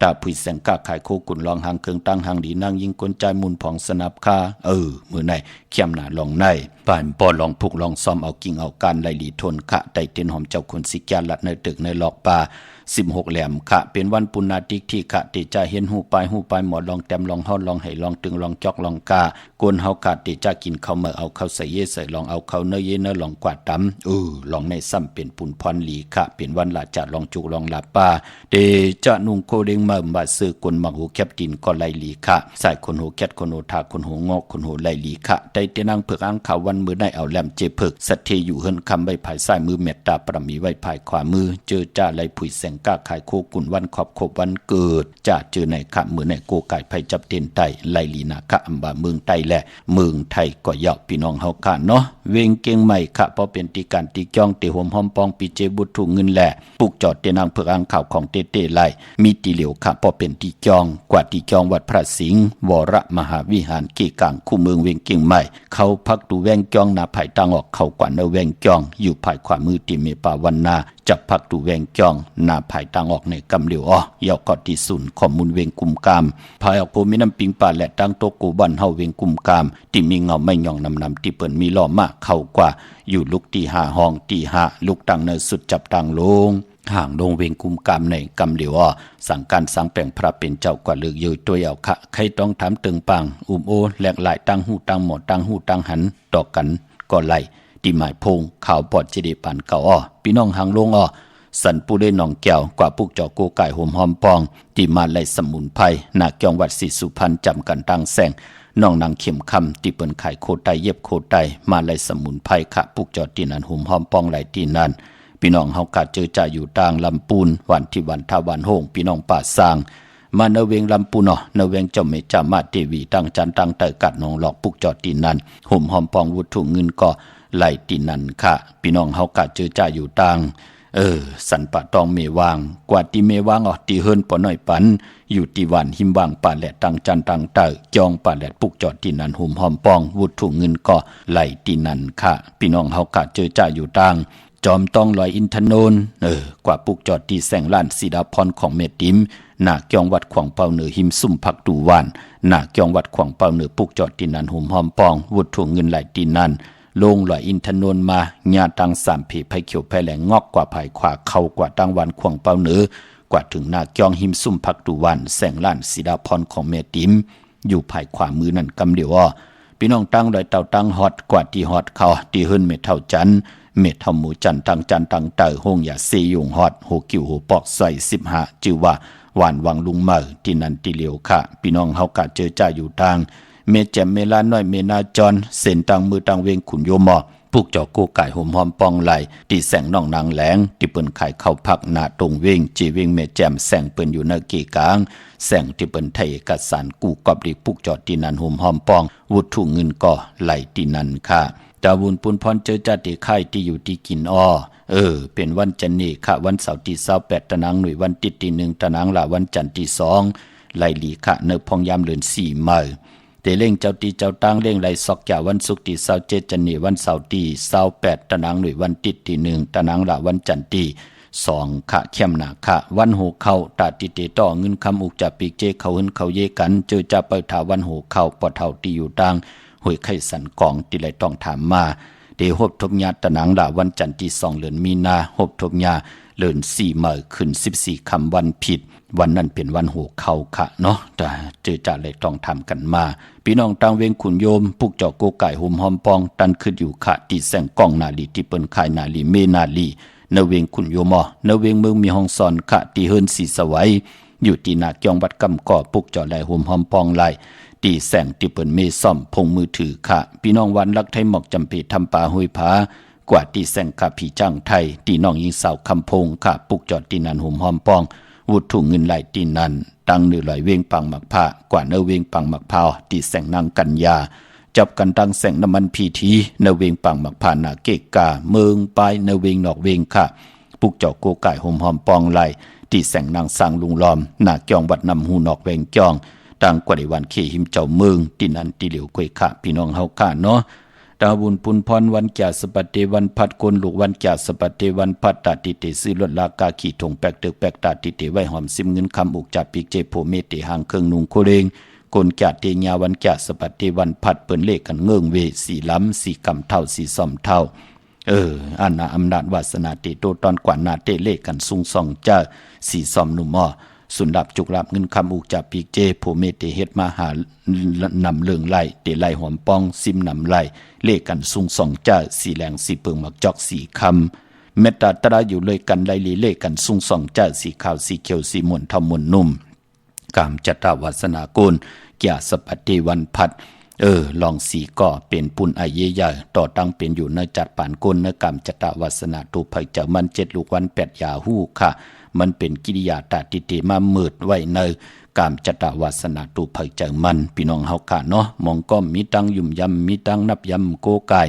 ตาผุยแสงกาขายโคกุนลองหางเครื่องตั้งหางดีนั่งยิงกลใจมุนผ่องสนับคามือในเข้มหนาลองในป่านปอลองพุกลองซ้อมเอากิ่งเอาการไหลหลีทนขะไตเต้นหอมเจ้าคนสิแกลัดในตึกในหลอกป่า16แหลมขะเป็นวันปุณณาติกที่ขะเตจะเห็นหูปลายหมอลองแต้มลองฮ้อนลองให้ลองตึงลองจอกลองกากวนเฮาขะเตจะกินข้าวเมื่อเอาข้าวใส่เยใส่ลองเอาข้าวเนยเยเนลองกวาดตำลองในซ้ำเป็นปุนพรลีขะเป็นวันละจะลองจุกลองลาป่าเตจะนุ่งโคเด้งมาบ่ซื้อกวนมักหูแคบตินก็ไหลหลีขะใส่คนหูแคดคนหูทาคนหูงอกคนหูไหลหลีขะไตเตนางเผือกอังขาววันมือได้เอาแหลมเจเผือกสัตเทอยู่เฮินคำใบภายซ้ายมือเมตตาปรมีไว้ภายขวามือเจอจ่าไหลผุยแสงกาขายโคกุนวันขอบขบวันเกิดจะเจอในขะมือในโกไก่ไผจับเต็นไตไหลหลีนาขะอำบาเมืองไตแหละเมืองไทยก็ยาวพี่น้องเฮาค่ะเนาะเวงเก่งใหม่ค่ะพอเป็นตีการตีจ้องเตหมหอมปองปีเจบุตรถุงเงินแหละปุกจอดเตนางเผือกอังข่าวของเตไหลมีตีเหลียวค่ะพอเป็นตีจองกว่าตีจองวัดพระสิงห์วรมหาวิหารเกกางคู่เมืองเวงเก่งใหม่เขาพักดูแวงจองนาไผ่ตั้งออกเขากว่าเนแวงจองอยู่ภายขวามือติเมปาวันนาจับพักดูแวงจองนาไผ่ตั้งออกในกำเหลียวยาวกอดที่ศูนย์ข้อมูลเวงกุมกามภายออกโพมีน้ำปิงป่าและตั้งโตกูบันเฮาเวงกุมกามที่มีเงาไม่ย่องนำที่เปิ่นมีล้อมากเข้ากว่าอยู่ลุกตี5ห้องตี5ลุกตั้งเนสุดจับตั้งลงห่างลงเวงกุมกามในกำเหลียวสั่งการสั่งแปลงพระเป็นเจ้ากว่าเลือกเยยตัวเอาขะใครต้องถามตึงปังโอแหลกหลายตั้งหูตั้งหมอตั้งหูตั้งหันต่อกันก็ไหล ที่หมายพงข่าวปอดเจดีปันเก่าพี่น้องหางลงสันปูได้หนองแก้วกว่าปุกจอโกไก่หอมหอมปองที่มาไล่สมุนไพรนาเกียงวัดศรีสุพรรณจำกันตังแสงน้องนางเข็มคำที่เปิ้นขายโคไตเย็บโคไตมาไล่สมุนไพรค่ะปุกจอที่นั้นหอมหอมปองไหลที่นั้นพี่น้องเฮากะเจอจ่าอยู่ต่างลำปูนวันที่วันทาวันโฮงพี่น้องป่าสร้างมาเนเวงลำปูนเนเวงเจ้าเมจามาเทวีตั้งจันตั้งเตกัดนองหลอกปุกจอที่นั้นหอมหอมปองวุถุเงินก็ไหลที่นั้นค่ะพี่น้องเฮากะเจอจ่าอยู่ต่างสันปะตองเมวางกว่าที่เมวางที่เฮิรนปอน้อยปันอยู่ที่วันหิมวางป่าแหลดตังจันตังเตจองป่าแหลดปุกจอดที่นั้นหุ่มหอมปองวุถุเงินก็ไหลที่นั้นค่ะพี่น้องเฮากะเจอจ่าอยู่ต่างจอมต้องลอยอินทนนท์กว่าปุกจอดที่แสงล้านสีดาพรของเมติมหน้าเกียงวัดขวางเปาเหนือหิมซุ่มพักดูวานหน้าเกียงวัดขวางเปาเหนือปุกจอดที่นั้นหุ่มหอมปองวุถุเงินไหลที่นั้นลงลอยอินทนนท์มาญาตังสามผีไผ่เขียวไผ่แหลงงอกกว่าไผ่ขวาเข้ากว่าตังวันขวางเปาเหนือกว่าถึงหน้าเกียงหิมซุ่มพักดูวานแสงล้านสีดาพรของเมติมอยู่ไผ่ขวามือนั่นกำเดียวพี่น้องตั้งลอยเต่าตั้งฮอดกว่าที่ฮอดเขาที่เฮิรนเม็ดเท่าจันเม็ดเท่าหมูจันตังจันตังเตอหงอย่าซียุงฮอดโหกิ่วโหปอกใส่15จือว่าหวานวังลุงเมอที่นั่นที่เหลียวค่ะพี่น้องเฮากะเจอจ่าอยู่ทางเมแจมเมลาน้อยเมนาจรเส้นตังมือตังเวงขุนโยมปุกจอโกไก่หอมหอมปองไหลที่แสงน้องนางแหลงที่เปิ้นขายข้าวผักหน้าตรงเวงจีเวงเมแจมแสงเปิ้นอยู่ในเกกลางแสงที่เปิ้นไทยเอกสารกูกอบดิปุกจอที่นั่นหอมหอมปองวุถุเงินก็ไหลที่นั่นค่ะดาวุนปุนพรเจอจัดที่ค่ายที่อยู่ที่กินเป็นวันจันนี้ค่ะวันเสาร์ที่28ตะนางหน่วยวันติดที่1ตะนางละวันจันทร์ที่2ไหลหลีค่ะเนพองยามเลือน4มื้อเตเล่งเจ้าตีเจ้าตั้งเล่งไหลซอกจ่าวันศุกร์ที่27จันนี้วันเสาร์ที่28ตะนางหน่วยวันติดที่1ตะนางละวันจันทร์ที่2ค่ะเข้มหนาค่ะวันโหเข้าตาติเตต่อเงินคำอุกจับปีกเจเขาหึนเขาเยกันเจอจะเปิดถาวันโหเข้าปอเท่าที่อยู่ต่างหวยไข่สันกองที่ไหลต้องถามมาเดหบทบญาตะนังละวันจันทร์ที่2เดือนมีนาหบทบญาเดือน4มื้อขึ้น14ค่ำวันผิดวันนั้นเป็นวันโหเข้าค่ะเนาะแต่เจอจะเลยต้องทำกันมาพี่น้องตังเวงขุนโยมปุกเจาะโกไก่หอมหอมปองตันขึ้นอยู่ค่ะที่แสงกองนาลีที่เปิ้นขายนาลีเมนาลีเนเวงขุนโยมเนเวงเมืองมีห้องสอนค่ะที่เฮิรนสีสวัยอยู่ที่นาเกียงวัดกำก่อปุกเจาะไหลหอมหอมปองไหลตีแสงที่เปิ้นเมซ่อมพงมือถือค่ะพี่น้องวันรักไทยหมอกจำปีทำป่าห้วยผากว่าตีแสงค่ะผีจ้างไทยตีน้องยิงสาวคำพงค่ะปุกจอดตีนันหอมหอมปองวุถุเงินไหลตีนันตั้งเนื้อลอยเวงปังหมักผ้ากว่าเนื้อเวงปังหมักพาวตีแสงนางกัญญาจับกันตั้งแสงน้ำมันพีทีเนื้อเวงปังหมักผ้านาเกกาเมืองปลายเนื้อเวงนอกเวงค่ะปุกจอดโกไก่หอมหอมปองไหลตีแสงนางสร้างลุงล้อมหน้าเกียงวัดนำหูนอกเวงจองต่างกว่าในวันเขหิมเจ้าเมืองที่นั่นที่เหลียวกวยค่ะพี่น้องเฮาค่ะเนาะดาบุญปุนพรวันแก่สปัตเตวันพัดกนลูกวันแก่สปัตเตวันพัดตาติเตซื้อลดลากาขี่ถงแปกเตกแปกตาติเตไว้หอมซิมเงินคำอุกจับปีกเจโพเมติหางเครื่องนุงโคเรงกนแก่เตียวันแก่สปัตเตวันพัดเปิ้นเลขกันเงื่องเวสีล้ำสีกำเท่าสีซ่อมเท่าอันนาอำนาจวาสนาเตโตตอนกว่านาเตเลขกันซุงส่องเจ้าสีซ่อมนุ่มสุนดับจุกลับเงินคำอุกจับปีกเจโพเมติเฮ็ดมาหานำเลืองไล่เตไล่หอมป้องซิมนำไล่เลขกันซุงส่องเจ้าสีแหลงสีเปิงมักจอกสีคำเมตตาตราอยู่เลยกันไล่ลีเลขกันซุงส่องเจ้าสีขาวสีเขียวสีม่วนเท่ามวนนุ่มกามจัตตาวาสนากุลแก่สปัตติวันพัดลองสีก่อเป็นปุ่นไอเยใหญ่ต่อตั้งเป็นอยู่ในจัดป่านกุลในกามจัตตาวาสนาตูภัยเจ้ามัน7ลูกวัน8ยาหู้ค่ะมันเป็นกิริยาตาติเตมามืดไว้ในกามจัตตาวาสนาตูภัยเจ้ามันพี่น้องเฮาค่ะเนาะมองก้อมมีตังยุ่มยำมีตังนับยำโกกาย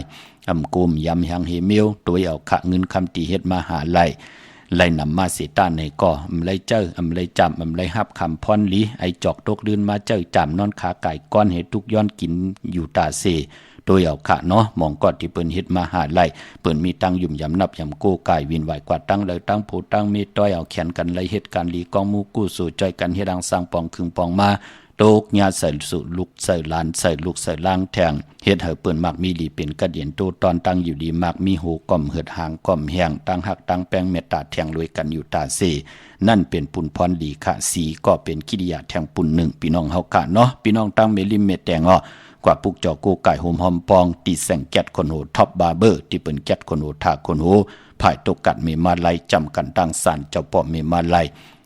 อำกุมยำหังเฮเมียวตัวเอาขะเงินคำตีเฮ็ดมาหาไล่นำมาเสตาในก่ออำไลเจ้าอำไลจำอำไลฮับคำพรลีไอจอกตกลื่นมาเจ้าจำนอนขาไก่ก้อนเห็ดทุกย้อนกินอยู่ตาเสโดยเอาขะเนาะมองก่อนที่เปิ้นเฮ็ดมาหาไล่เปิ้นมีตังยุ่มยำนับยำโกกายวินไหวกว่าตั้งเลยตั้งผู้ตั้งมีต้อยเอาแขนกันไล่เฮ็ดการลีกองมูกู้สู่ใจกันเฮ็ดดังสร้างปองคึงปองมาโตกญาใส่สุลุกใส่ลานใส่ลูกใส่ล่างแทงเฮ็ดให้เปิ้นมักมีดีเป็นกระเดียนโตตอนตั้งอยู่ดีมักมีหูก่อมเหิดหางก่อมแห้งตั้งหักตั้งแป้งเมตตาแทงรวยกันอยู่ตาเสนั่นเป็นปุนพรดีค่ะสีก็เป็นกิริยาแทงปุนหนึ่งพี่น้องเฮาค่ะเนาะพี่น้องตั้งเมลิมเมตแตง กว่าปุกจอกูไก่โฮมหอมปองตีแสงแก๊ดคนโหท็อปบาร์เบอร์ที่เป็นแก๊ดคนโหทาคนโหภายตกกัดเมมาไลจำกันดังสารเจ้าปอเมมาไล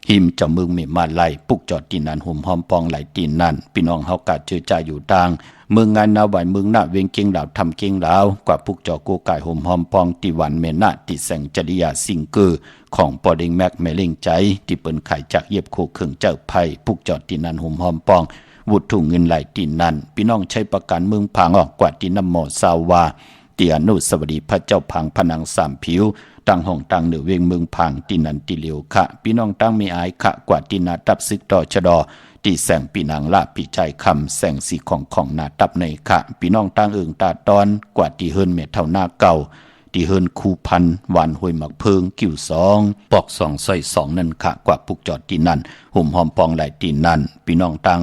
หิมเจ้าเมืองเมมาไลปุกจอตีนันโฮมหอมปองไหลตีนันพี่น้องเฮากาเจอใจอยู่ต่างเมืองงานนาไหวเมืองหน้าเวียงเก่งเหล่าทำเก่งเหล่ากว่าปุกจอกูไก่โฮมหอมปองตีวันเมนาติแสงจริยาซิงเกอร์ของปอดิงแม็กเมลิงใจที่เปิ้นไข่จากเย็บโคเครื่องเจ้าไผ่ปุกจอตีนันโฮมหอมปองวุถุงเงินไหลตีนันพี่น้องใช้ประกันเมืองพังออกกว่าตีน้ำหมอซาวาเตียนุสวัสดีพระเจ้าพังผนังสามผิวตั้งห้องตั้งเหนือเวียงเมืองพังตีนันตีเหลียวค่ะพี่น้องตั้งมีอายค่ะกว่าตีนาตับซึกต่อชะดอตีแสงปีนางละปีใจคำแสงสีของนาตับในค่ะพี่น้องตั้งเอิงตาตอนกว่าตีเฮินเม็ดเท่าหน้าเก่าตีเฮินคูพันหวานห้วยหมักเพิงกิ่วสองปอกสองสร้อยสองนั่นค่ะกว่าปุกจอดตีนันหุ่มหอมปองไหลตีนันพี่น้องตั้ง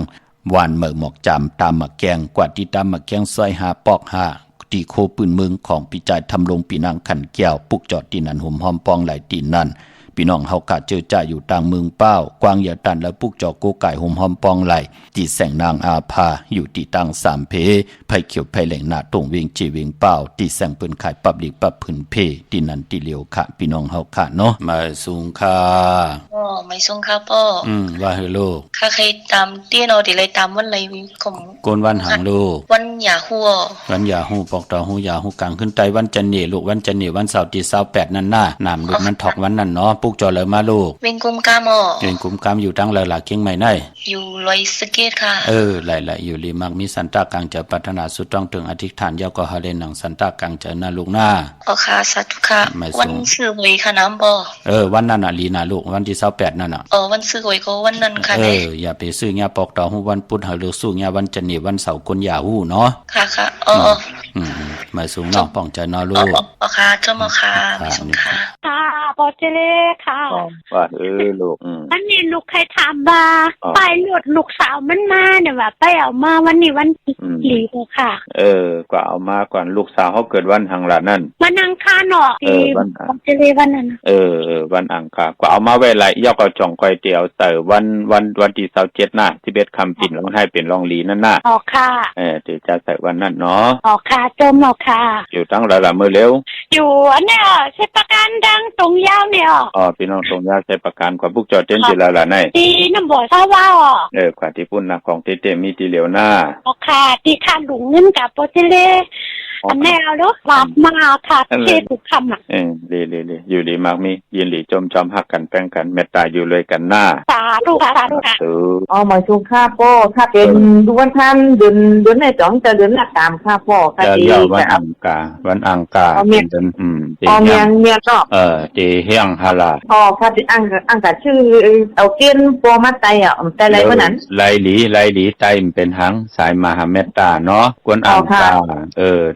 วานเหมือหมอกจำตามหมักแกงกว่าที่ตามหมักแกงซอยหาปอกหาตีโคปืนเมืองของปีจ่ายทำลงปีนางขันแก้วปุกจอดตีนันหุ่มหอมปองไหลตีนันพี่น้องเฮากะเจอจ่าอยู่ต่างเมืองเป้ากวางอย่าตันและปุกจอโกไก่หุ่มหอมปองไหลตีแสงนางอาภาอยู่ตีตั้งสามเพไผ่เขียวไผ่แหล่งหน้าตรงเวียงจีเวียงเป้าตีแสงเปิ้นขายปับลิกปับพื้นเพตีนันตีเหลียวค่ะพี่น้องเฮาค่ะเนาะมาสูงค่ะไม่ส่งค่ะป้อว่าเฮโลค่ะเคยตามเตี้ยนอดิเลยตามวันไรของโกนวันหางโลวันหยาหัววันหยาหูปอกตอหูหยาหูกลางขึ้นไตวันจันเนลูกวันจันเนวันเสาร์ที่28นั่นน่ะน้ำลูกมันถอกวันนั้นเนาะปุกจอเลยมาลูกเวงกุมกามเวงกุมกามอยู่ตั้งหลายๆเคียงใหม่ได้อยู่ลอยสเกตค่ะหลายๆอยู่ลีมักมีสันตากลางจะพัฒนาสุดต้องถึงอธิษฐานยาวก็ฮาเลนหนังสันตากลางจะน่าลูกหน้าค่ะสาธุค่ะวันซื้อหวยค่ะน้ำบ่วันนั้นน่ะลีน่ะลูกวันที่28นั่นน่ะวันซื้อหวยก็วันนั้นค่ะอย่าไปซื้อญาปอกตอฮู้วันพุธหาหรือสู้ญาวันจันทร์วันเสาร์คนอย่าฮู้เนาะค่ะมาสูงน้องป้องใจเนาะลูกค่ะเจ้าหมอค่ะไม่สงค่ะปอเจเล่ค่ะว่าลูกวันนี้ลูกใครถามว่าไปหลุดลูกสาวมันมาเนี่ยว่าไปเอามาวันนี้วันหลีค่ะกว่าเอามาก่อนลูกสาวเขาเกิดวันหังหลานั่นวันอังคารเนาะวันปอเจเล่วันนั้นวันอังคารกว่าเอามาไว้หลายยอกเอาจ่องก้อยเตียวเต๋อวันที่27น่ะ11คำปิ่นแล้วให้เป็นรองลีนั่นน่ะค่ะที่จะใส่วันนั้นเนาะค่ะจมค่ะอยู่ตั้งหลายๆมื้อเร็วอยู่อันเนี้ยใช้ประกันดังตรงยาวเนี่ยพี่น้องตรงยาวใช้ประกันกว่าพวกจอเต้นสิแล้วล่ะไหนที่น้ำบ่อซาว่ากว่าที่พุ่นนะของเต้มีที่เหลียวหน้าค่ะที่ค่าหลุงเงินกับโปรเจเล่อันแนวเนาะรับมาค่ะเททุกคำดีอยู่ดีมากมียินดีจมจอมหักกันแป้งกันเมตตาอยู่เลยกันหน้าสาธุค่ะมาชุมค่าพ่อถ้าเป็นดูวันท่านเดือนในจ่องจะเดือนละตามค่าพ่อค่ะดีวันอังคารเมียก็ตีเฮียงฮาลาค่ะที่อังกาชื่อเอาเกณฑ์โปรมาไตแต่อะไรวันนั้นไลหลีไตเป็นหางสายมหาเมตตาเนาะกวนอังคาร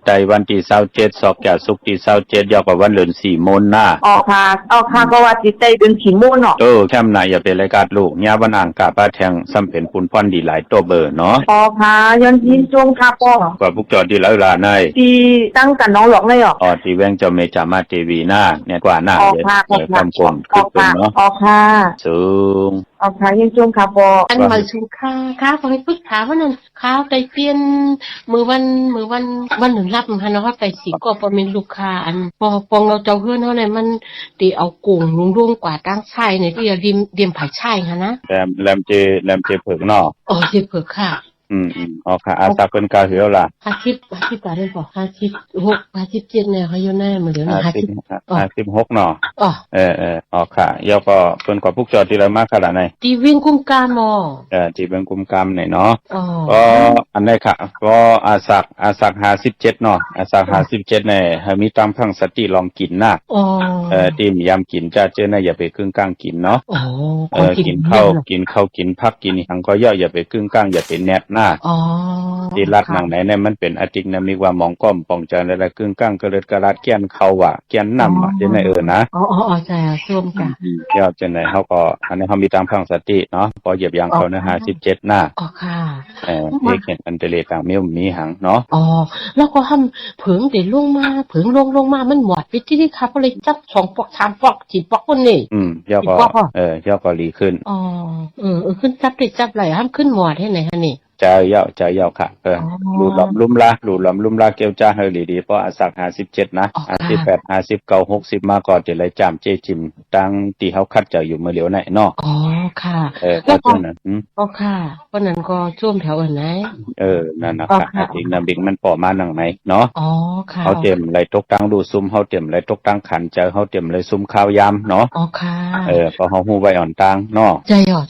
ไตวันที่27ศอกแก่สุกที่27ยอกว่าวันเดือน4โมงหน้าค่ะก็ว่าที่ไตเดือน4โมงเนาะแค่ไหนอย่าเป็นรายการลูกญาวันอังคารป้าแทงซ้ำเป็นปุนพรดีหลายตัวเบอร์เนาะค่ะย้อนที่จงค่ะพ่อกว่าพวกจอดีแล้วล่ะในที่ตั้งกันน้องหลอกเลยที่แวงเจ้าเมจามาเทวีหน้าเนี่ยกว่าหน้าเดี๋ยวคำคมขึ้นเนาะค่ะสูงค่ะยังจงค่ะพ่ออันมาสูงค่ะขอให้พึกถามว่านั่นข้าวไตเปลี่ยนมือวันหนึ่งรับมันเนาะไตสีก็พอมีลูกค้าอันพอเราเจ้าเพื่อนเท่าไหร่มันตีเอากุ้งลุงกว่าตั้งไส้เนี่ยที่จะเดียมผายไส้ค่ะนะแรมเจเผือกเนาะเจเผือกค่ะค่ะอาซาเป็นกาเหียวล่ะ50บาทได้บ่56 57เนี่ยเขาอยู่แน่มื้อเดี๋ยวนี้56เนาะค่ะยอก็เพิ่นกว่าพวกจอที่ละมาขนาดไหนที่วิ่งกุมกามที่เบิ่งกุมกามไหนเนาะก็อันไหนค่ะก็อาสัก57เนาะอาสัก57เนี่ยมีตามพังสติลองกินนะที่มียามกินจ้าเจ้าน่ะอย่าไปครึ่งกลางกินเนาะกินข้าวกินผักกินหังก็อย่าไปครึ่งกลางอย่าไปแนบหน้าที่รัดหนังไหนเนี่ยมันเป็นอาทิตย์นะมีความมองก้อมปองใจอะไรกึ่งก้างกระเลิดกระลัดเกี้ยนเขาว่ะเกี้ยนนำจะไหนนะใช่ช่วงจ้ะยอดจะไหนเขาก็อันนี้เขามีตามพังสติเนาะพอเหยียบยางเขาเนื้อ57หน้าค่ะมีเขียนอันเตเลต่างมีหังเนาะแล้วก็ทำเผิงเดี๋ยวลงมาเผิงลงมามันหมดไปที่นี่ครับก็เลยจับ2 ปอก3 ปอก10 ปอกคนนี่ยอดก็ยอดก็รีขึ้นขึ้นจับไหลห้ามขึ้นหมดให้ไหนฮะนี่ เจ้าเยาค่ะหลุดหลอมลุ่มลาเกี่ยวจ้าเฮลีดีเพราะอาศัก57นะ58 59 60มาก่อนจะเลยจามเจจิมตั้งตีเฮาคัดเจ้าอยู่เมื่อเหลียวไหนเนาะอ๋อค่ะแล้วก็นั้นอ๋อค่ะเพราะนั้นก็ช่วงแถวอันไหนนั่นนะค่ะอาทิตย์น้ำบิงมันปอมาหนังไหมเนาะอ๋อค่ะเฮาเตรียมไรตกตั้งดูซุ่มเฮาเตรียมไรตกตั้งขันเจอเฮาเตรียมไรซุ่มข้าวยำเนาะอ๋อค่ะพอเฮาฮู้ไว้อ่อนตังเนาะใจหรอ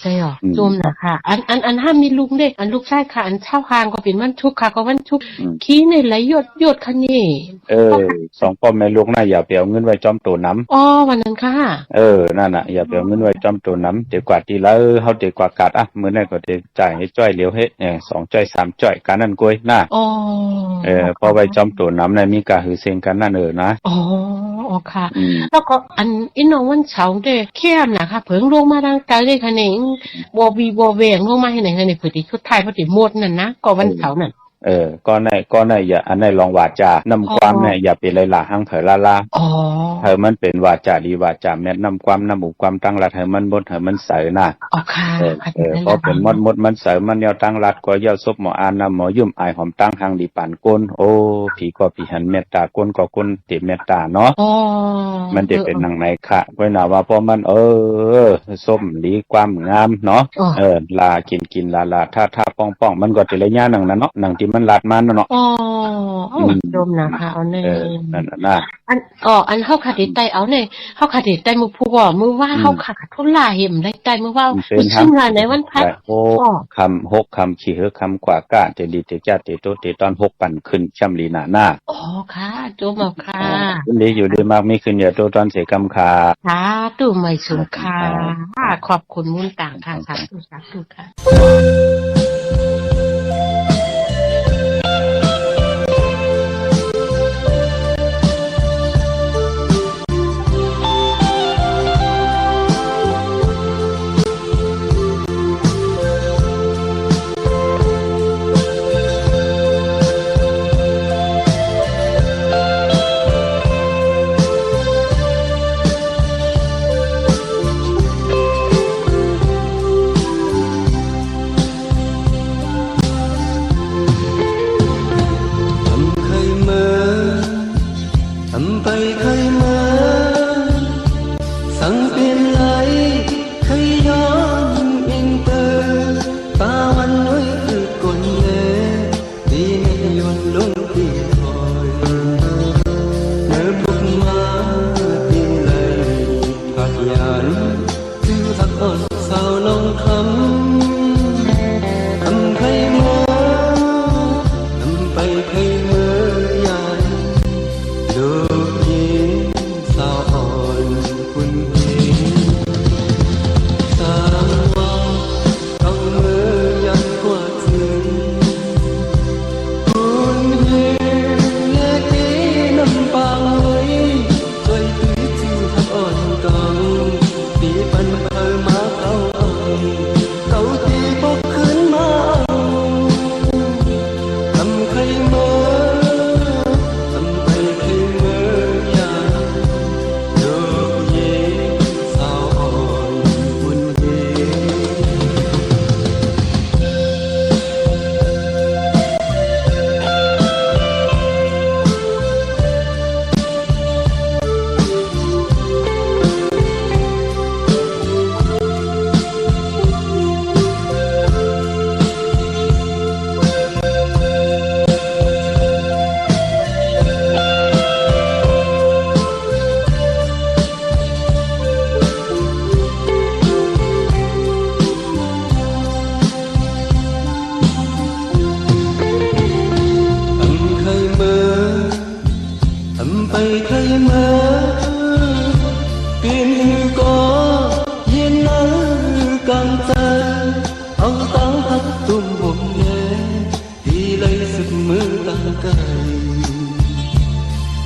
จุ่มนะค่ะอันห้ามมีลุงเด้อันลูกชายค่ะอันเช่าคางก็เป็นวันชุกค่ะก็วันชุกขี้ในไหลหยดคันนี่สองพ่อแม่ลูกน่ะอย่าเปียวเงินไว้จอมตัวน้ำอ๋อวันนั้นค่ะนั่นน่ะอย่าเปียวเงินไว้จอมตัวน้ำเดี๋ยวกว่าทีแล้วเฮาเดี๋ยวกว่ากาดมื้อนั้นก็จะจ่ายให้จ้อยเหลียวเฮ็ด2จ้อย3จ้อยกันนั่นกล้วยน่ะพอไว้จอมตัวน้ำน่ะมีกะหือเซ็งกันนั่นนะอ๋อค่ะแล้วก็อันอีน้องวันเสาร์เด้เข้มน่ะค่ะเพิ่งลงมาทางไกลเลยค่ะนี่บ่แหวงลงมาให้ไหนในพื้นที่สุดท้ายพอดีหมดนั่นนะก็วันเสาร์นั่นก็ในอย่าอันในลองวาจานำความเนี่ยอย่าเป็นไรล่ะหังเถอลาเธอมันเป็นวาจาดีวาจาแม่นำความนำบุความตั้งรัดเธอมันบนเธอมันเสยน่ะค่ะพอเป็นมดมันเสยมันยาวตั้งรัดก็ยาวซบหมออานำหมอยุ่มอายหอมตั้งหางดีปานก้นโอ้ผีก็ผีหันเมตตาก้นก็ก้นติเมตตาเนาะมันจะเป็นนางไหนค่ะไว้หนาว่าพอมันส้มดีความงามเนาะลากินลาถ้าป้องมันก็จะเลยย่านังนั้นเนาะนังที่มันลัดมันเนาะดมนะคะเอาเนี่ยนั่นน่ะอันเฮาขาดไตเอาเนี่ยเฮาขาดไตมือผู้ว่ามือว่าเฮาขาดทุนลาเห็มได้ไตมือว่ามือซึ่งในวันพัดคำ6คำขี้คำกว่ากะเตดีเตจ้าเตโตเตตอน6ปั่นขึ้นช่ำลีหน้าค่ะโจมเอาค่ะดีอยู่ดีมากไม่ขึ้นอย่าโตตอนเสกำคาค่ะตู้ไม่สุขค่ะขอบคุณมุ่นต่างค่ะสาธุค่ะ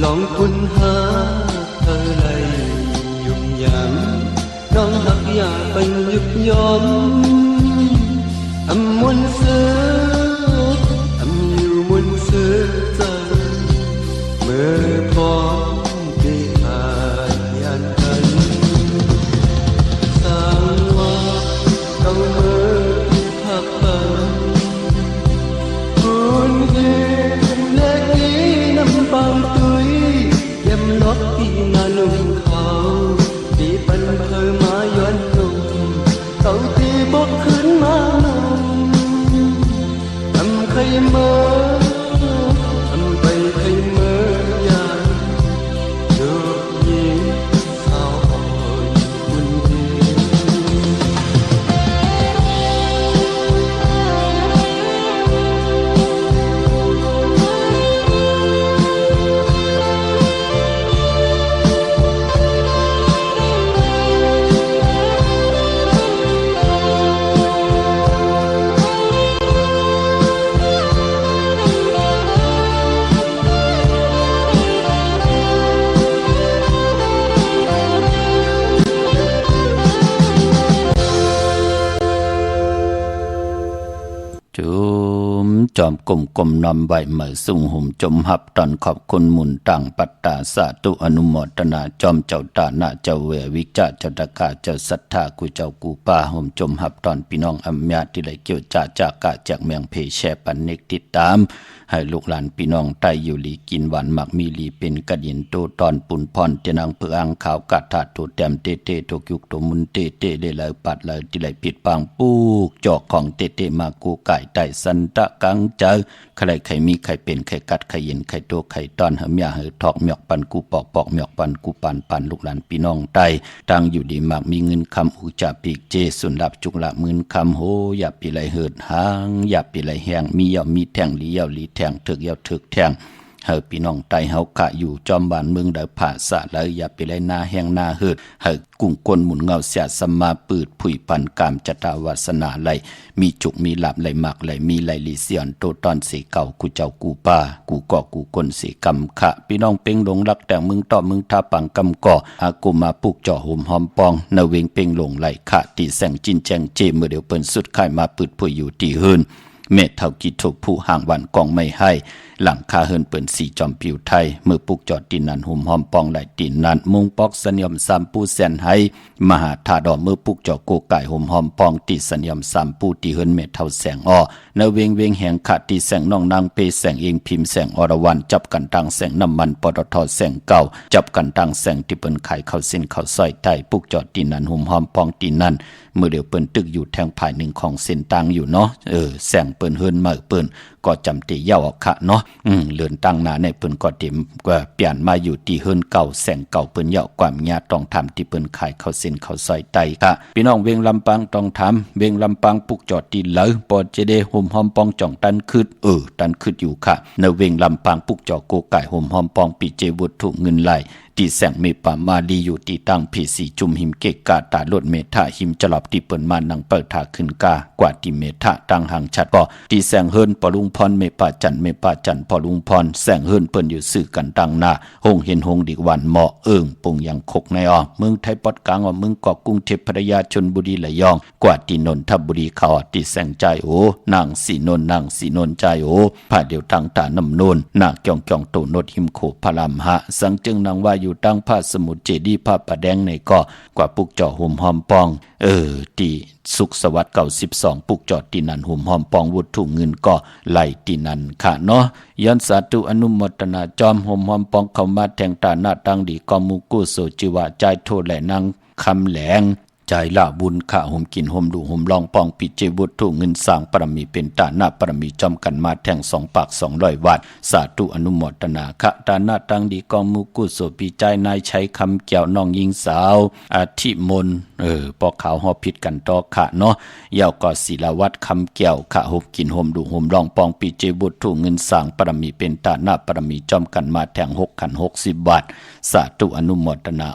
ลองคุณหาเธอไรยุ่งยามน้องหักอยากไปยุบย้อนมวนเสืออยู่มวนเสือใจเมื่อพอได้อ่านยันกันสร้างว่าต้องเมื่อพักบัน mơ thầm bay thấy mơ nhàn được nhìn sao hỏi quân thiênจอมกลมกลมนำใบเหมยสุ่งหุ่มจมหับตอนขอบคุณหมุนต่างปัตตาสาธุอนุโมทนาจอมเจ้าตาหน้าเจ้าเววิจาเจ้าตะกาเจ้าศรัทธากุเจ้ากูป่าหุ่มจมหับตอนพี่น้องอัมญาที่ได้เกี่ยวจ่าจากกะจากเมืองเพแชปันเนกติดตามให้ลูกหลานพี่น้องไตอยู่ลีกินหวานหมักมีลีเป็นกระดินโตตอนปุ่นพรเจนังเพื่ออังขาวกาถาโตแต้มเตเตโตยุกโตมุนเตเตเลยเลยปัดเลยที่ไหลผิดปางปูกจอกของเตเตมากูไก่ไตสันตะกังเจอใครใครมีใครเป็นใครกัดใครเย็นใครโตใครตอนเหื่อเหือทอกหมอกปันกูปอกปอกหมอกปันกูปันลูกหลานพี่น้องไตตั้งอยู่ดีหมักมีเงินคำอุจาปีกเจสุนดับจุกละหมื่นคำโหอย่าปีไหลเหิดหางอย่าปีไหลแหงมีย่อมีแทงลีย่อลีแทงถึกย่อถึกแทงเฮาพี่น้องไตเฮากะอยู่จอมบ้านเมืองได้ผ่าสะเลยอย่าไปไล่หน้าแห้งหน้าเหิดเฮากุ้งก้นหมุนเงาเสียสมาปืดผุยปันกามจตาวาสนาไหลมีจุกมีหลับไหลหมักไหลมีไหลลีเสียนโตตอนสีเก่ากูเจ้ากูป่ากูก่อกูก้นสีกำขะพี่น้องเป่งหลงรักแต่มึงต่อมึงท่าปังกำก่ออากูมาปลูกจ่อห่มหอมปองนาเวงเป่งหลงไหลขะตีแสงจินแจงเจเมื่อเดียวเปิ้นสุดค่ายมาปืดผุยอยู่ตีหืนเมฆเท่ากิถูกผู้ห่างวันกองไม่ให้หลังคาเฮินเปิ่นสีจอมผิวไทยเมื่อปุกจอดดินนันหุ่มหอมปองไหลดินนันมุงปอกสัญญมสามปูแสนให้มหาธาดอเมื่อปุกจอโกไก่หุ่มหอมปองติสัญญมสามปูตีเฮินเมฆเท่าแสงอ้อในเวงแหงขาดตีแสงน้องนางเปแสงเองพิมพ์แสงอรวรรณจับกันตังแสงน้ำมันปตทแสงเก่าจับกันตังแสงที่เปิ้นไข่เข้าเส้นเข้าซอยไตปุกจอดดินนันหุ่มหอมปองดินนันเมื่อเดี๋ยวเปิ้นตึกอยู่แทงภายหนึ่งของเส้นตังอยู่เนาะแสงเปิ้นเฮินมาเปิ้นก็จำตีเย้าออกค่ะเนาะเลือนตั้งหน้าในเปิ้นก็เต็มก็เปลี่ยนมาอยู่ที่เฮินเก่าแสงเก่าเปิ้นเย้าความญาต้องทำที่เปิ้นขายเข้าเส้นเข้าซอยไตค่ะพี่น้องเวียงลำปางต้องทำเวียงลำปางปุกจอดตีเลยปอดเจเดห่มหอมปองจ่องตันคืดตันคืดอยู่ค่ะในเวียงลำปางปุกจอโกไก่ห่มหอมปองปีเจวุฒุเงินไหลตีแสงเมปามาลีอยู่ตีตั้งผีสีจุมหิมเกกกาตาลดเมทาหิมจลอบตีเปิ้นมานังเปิดทาขึ้นกากว่าตีเมทาตั้งห่างชัดก็ตีแสงเฮิรนปอลุงพรเมปาจันปอลุงพรแสงเฮิรนเปิ้นอยู่สื่อกันตั้งหน้าหงเห็นหงดิกวันเหมาะปุงยังคกในเมืองไทยปอดกลางเมืองเกาะกรุงเทพพัทยาชลบุรีระยองกว่าตีนนทบุรีเขาตีแสงใจนางสีนนใจผ้าเดียวทางตาน้ำนนนางจ่องโตโนดหิมโขพารามหะสังจึงนางว่าอยู่ตั้งผ้าสมุทรเจดีย์ผ้าประแดงในก็กว่าปุกจ่อห่มหอมปองตีสุขสวัสดิ์92ปุกจอดตีนันห่มหอมปองวุฒุเงินก็ไหลตีนันค่ะเนาะยันสาธุอนุโมทนาจอมห่มหอมปองเข้ามาแทงตาหน้าตังดีกอมุกุโสจิวะใจโทแหลนางคำแหลงใจละบุญข้าห่มกินห่มดูห่มลองปองปิเจวุฒุเงินสร้างปรมีเป็นตาหน้าปรมีจอมกันมาแทง2 ปาก 200 วัตสาธุอนุโมทนาคะตาหน้าตังดีกองมุกุโสปีใจนายใช้คำเกี่ยวน้องยิงสาวอาทิมนปอขาวหอผิดกันต่อค่ะเนาะยาวก็ศิลวัตรคำเกี่ยวข้าห่มกินห่มดูห่มลองปองปิเจวุฒุเงินสร้างปรมีเป็นตาหน้าปรมีจอมกันมาแทง6 ขัน 60 บาทสาธุอนุโมทนา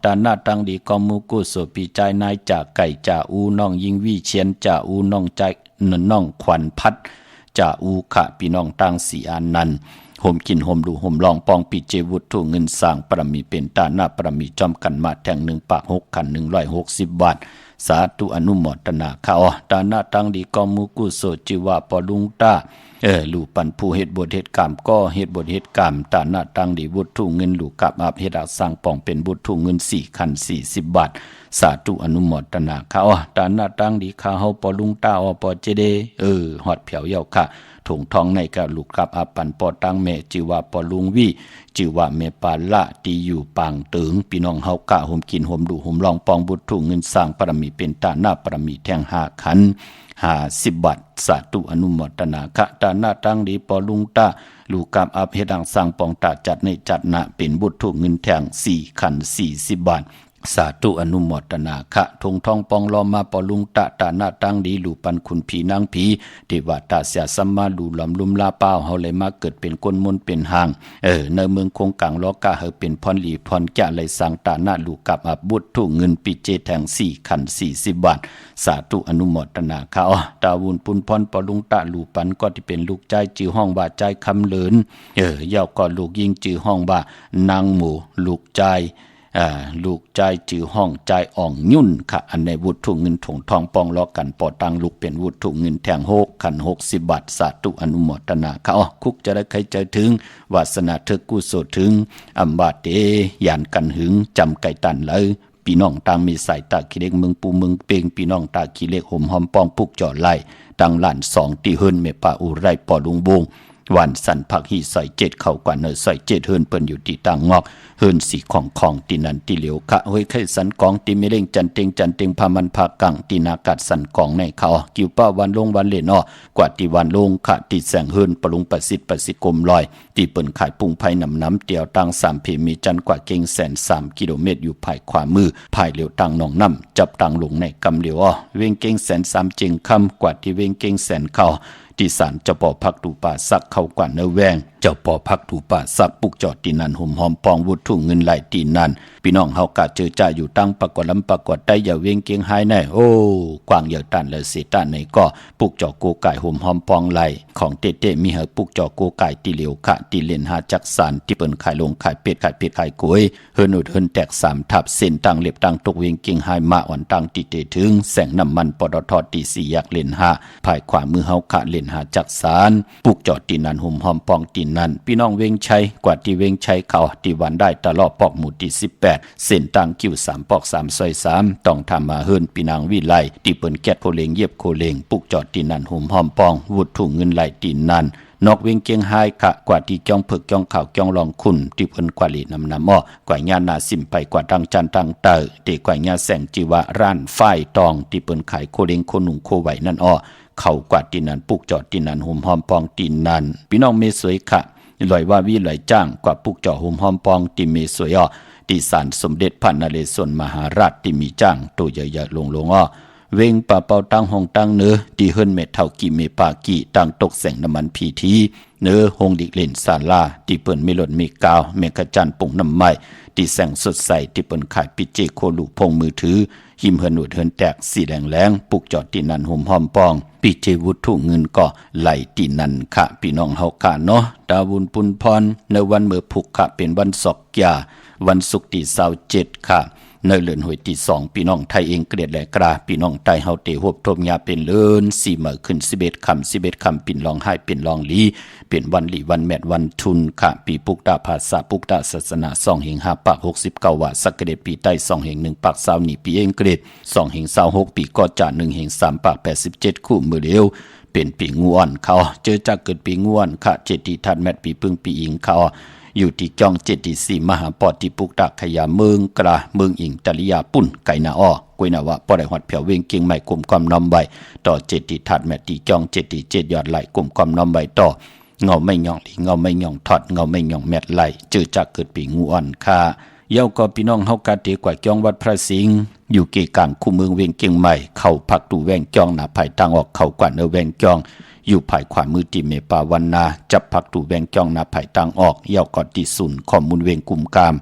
ตาหน้าตังดีกองมุกุโสปีใจนายจากไก่จ่าอูน้องยิงวิเชียนจ่าอูน้องใจน้องขวัญพัดจ่าอูขะพี่น้องตั้งสีอานันต์ห่มกินห่มดูห่มลองปองปีเจวุฒุเงินสร้างปรมีเป็นตาหน้าปรมีจอมกันมาแทง1 ปาก 6 ขัน 160 บาทสาธุอนุโมทนาค่ะตาหน้าตั้งดีกองมุกุโสจิวะปอลุงตาลูปันผู้เฮ็ดบทเฮ็ดกรรมก็เฮ็ดบทเฮ็ดกรรมตาหน้าตั้งดีวุฒุเงินลูกกับอาบเฮ็ดสร้างป่องเป็นวุฒุเงิน4 ขัน 40 บาท สาธุอนุโมทนาค่ะตาหน้าตั้งดีค่ะเฮาปอลุงตาปอเจเดฮอดเผียวเยาค่ะถุงทองในกะลูกครับอาปันปอตังแม่จิว่าปอลุงวิจิว่าแม่ปาละตีอยู่ปางตึงพี่น้องเฮากะห่มกินห่มดูห่มลองปองบุตรถุงเงินสร้างปรมีเป็นตาหน้าปรมีแทง5ขัน50 บาทสาธุอนุโมทนาค่ะตาหน้าตั้งดีปอลุงตาลูกกับอาเพดังสร้างปองตาจัดในจัดนะเป็นบุตรถุงเงินแทง4ขัน40 บาทสาธุอนุโมทนาค่ะทงทองปองลอมาปอลุงตะตาหน้าตั้งดีลูปันคุณผีนางผีเทวตาเสียสัมมาลูหลอมลุมลาเป้าเฮาเลยมาเกิดเป็นก้นมนเป็นหางในเมืองคงกังลอกะเฮาเป็นพรหลีพรแก่เลยสังตาหน้าลูกับอาบุตรถุงเงินปีเจแทง4ขัน40 บาทสาธุอนุโมทนาค่ะตาวุนปุนพรปอลุงตะลูปันก็ที่เป็นลูกใจจื้อห้องว่าใจคำเลินเยาก็ลูกยิงจื้อห้องว่านางหมูลูกใจลูกใจจื้อห้องใจอ่องยุ่นค่ะอันในวุฒิถุงเงินถุงทองปองล้อกันปอตังลูกเป็นวุฒิถุงเงินแทง6ขัน60 บาทสาธุอนุโมทนาค่ะคุกจะได้ใครใจถึงวาสนาเธอกุศลถึงอัมบาเตยานกันหึงจำไก่ตันเลยพี่น้องต่างมีสายตาขี้เล็กเมืองปูเมืองเปงพี่น้องตาขี้เล็กห่มหอมปองปุกจ่อไล่ตังหลาน2ตีเฮินเมปาอุไรปอลุงบงวันสันผักหีใส่7เข้ากว่าเนอใส่7เฮินเปิ้นอยู่ที่ต่างงอกเฮินสีของตีนันตีเหลียวคะเฮ้ยไข่สันกองตีไม่เร่งจันเต็งพามันพากังตีนากัดสันกองในเขากิ้วป้าวันลงวันเล่นกว่าตีวันลงค่ะตีแสงเฮินปรุงประสิทธิ์กลมลอยตีเปิ้นขายปุงไผ่น้ำเตียวตัง3เพมีจันกว่าเก่ง103 กิโลเมตรอยู่ภายขวามือภายเหลียวตังหนองน้ำจับตังลงในกำเหลียวเว้งเก่ง103จึงคำกว่าที่เว้งเก่ง100เขาที่ศาลเจ้าป่อพักดูป่าสักเข้ากว่าเนื้อแวงเจ้าป่อพักดูป่าสักปุกจอดตีนันห่มหอมปองวุฒุเงินไหลตีนันพี่น้องเฮากะเจอจ่าอยู่ตั้งปรากฏลำปรากฏได้อย่าเว้งเกียงหายแน่กวางอย่าตันเลยเสียตันในก็ปุกจอโกไก่ห่มหอมปองไหลของเตมีเหอปุกจอโกไก่ตีเหลียวขะตีเล่นหาจักสารที่เปิ้นขายลงขายเป็ดขายกล้วยเฮินอุดเฮินแตก3ทับเส้นตังเล็บตังตกเว้งเกียงหายมาอ่อนตังตีเตถึงแสงน้ำมันปตทตี4อยากเล่นหาภายขวามือเฮาขะเล่นหาจักสารปุกจอดตีนันห่มหอมปองตีนันพี่น้องเว้งชัยกว่าที่เว้งชัยเขาที่วันได้ตลอดปอกหมู่ที่18เส้นตังคิว3ปอก3ซอย3ต้องทำมาเฮินพี่นางวิไลที่เปิ้นแก๊สโคเลงเย็บโคเลงปุกจอดตีนันห่มหอมปองวุฒุเงินไหลตีนันนอกเวียงเกียงไฮกะกว่าที่จ้องเผือกจ้องข่าวจ้องลองคุณที่เพิ่นกว่าลีนำกว่าญานาสิมไปกว่าดังจันตังเตอเตกว่าญาแสงจิวะร้านฝ้ายตองที่เปิ้นขายโคเลงโคหนุ่งโคไหวนั่นเข้ากว่าตีนันปุกจอดตีนันห่มหอมปองตีนันพี่น้องเมสวยค่ะลอยว่าวิลอยจ้างกว่าปุกจอห่มหอมปองตีเมสวยที่ศาลสมเด็จพระนเรศวรมหาราชที่มีจ้างตัวใหญ่ๆลงเวงป่าเป่าตั้งห้องตั้งเนื้อที่เฮิรนเม็ดเท่ากี่เมปากี่ตั้งตกแสงน้ำมันพีทีเนื้อหงดิกเล่นศาลาที่เปิ้นไม่หล่นไม่กาวเมกจันปุ่งน้ำไม้ที่แสงสดใสที่เปิ้นขายปิเจโคลูพงมือถือหิมเฮิรนอุดเฮิรนแตกสีแดงปุกจอดที่นันห่มหอมปองปิเจวุฒุเงินก็ไหลที่นันค่ะพี่น้องเฮากะดาวุนปุนพรในวันเมื่อพุกค่ะเป็นวันศอกยาวันศุกร์ที่27ค่ะในเลือนหวยที่2พี่น้องไทยเองเกลียดแหลกราพี่น้องไทยเฮาเตหบทมยาเป็นเลิน4มื้อขึ้น11คำปิ่นรองไห้เป็นรองลีเป็นวันลีวันแมดวันทุนค่ะปีปุกตาภาษาปุกตาศาสนา2แห่ง5ปาก69ว่าสักเดปีใต้2แห่ง1ปาก20นี่ปีเองเกลียด2แห่ง26ปีก็จะ1แห่ง3ปาก87คู่มือเดียวเป็นปีงูอ่อนเขาเจอจากเกิดปีงูอ่อนค่ะเจติทัดแมดปีพึ่งปีอิงเขาอยู่ที่จ้อง74มหาปอที่ปุกตะขยาเมืองกระเมืองอิงตะลิยาปุ่นไก่นากวยนาวะปอได้ฮอดเผียวเวงเกียงใหม่กลุ่มความน้อมใบต่อ70ทัดแมตที่จ้อง77ยอดไหลกลุ่มความน้อมใบต่อเงาไม่ย่องหลีเงาไม่ย่องทอดเงาไม่ย่องแมตไหลเจอจากเกิดปีงูอ่อนค่ะเย้าก็พี่น้องเฮากะเตกว่าจ้องวัดพระสิงห์อยู่เกกลางคู่เมืองเวงเกียงใหม่เข้าพักตูแวงจ้องหน้าภายทางออกเข้ากว่าเนอแวงจ้องอยู่ภายขวามือที่เมปาวันนาจับพักตูแวงจ้องหน้าภายทางออกเย้ากอดที่ศูนย์ข้อมูลเวงกุมกาม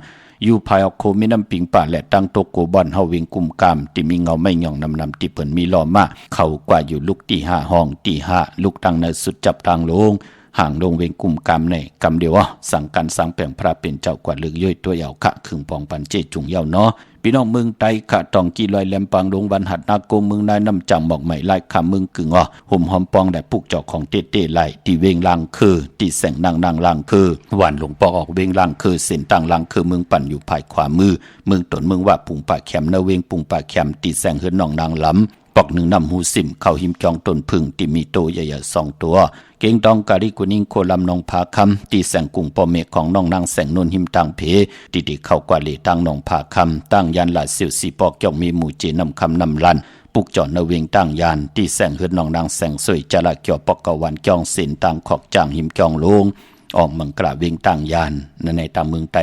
อยู่ภายออกโคมีน้ำปิงป่าและตั้งโตโกบอนเฮาเวงกุมกามที่มีเงาไม่ย่องนำที่เปิ้นมีล้อมาเข้ากว่าอยู่ลุกที่5ห้องที่5ลุกตั้งในสุดจับทางลง ห่างลงเวงกลุ่มกรรมในกรรมเดียวสั่งการสั่งแปลงพระเป็นเจ้ากว่าลึกย่อยตัวเหยาขะขึงปองปันเจจุงเยาเนาะพี่น้องเมืองไตขะตองกีลอยแหลมปางลงวันหัดนาโกเมืองนายน้ำจังหมอกใหม่ไล่คำเมืองกึ่งห่มหอมปองได้ปุกเจาะของเต้ไหลที่เวงลางคือที่แสงนางลางคือวันหลงปอกออกเวงลางคือเส้นต่างลางคือเมืองปั่นอยู่ภายขวามือเมืองตนเมืองว่าปุงป่าแคมนาเวงปุงป่าแคมตีแสงเฮือนนองนางล้ำปอกหนึ่งนำหูสิมเข้าหิมจองต้นพึ่งที่มีโตใหญ่ๆ2 ตัวเก่งดองกาลิกุนิงโคลำนองผาคำตีแสงกุ่งปอเมฆของน้องนางแสงนนหิมตังเพติเข้ากว่าเลตั้งนองผาคำตั้งยันหลาเสียวสีปอกย่องมีหมู่เจนำคำนำลันปุกจอดนเวงตั้งยานตีแสงเฮือนน้องนางแสงสวยจระเกี่ยวปอกกวันจองเส้นต่างขอกจางหิมจองลงออกมังกระเวงต่างยานในตามเมืองไต้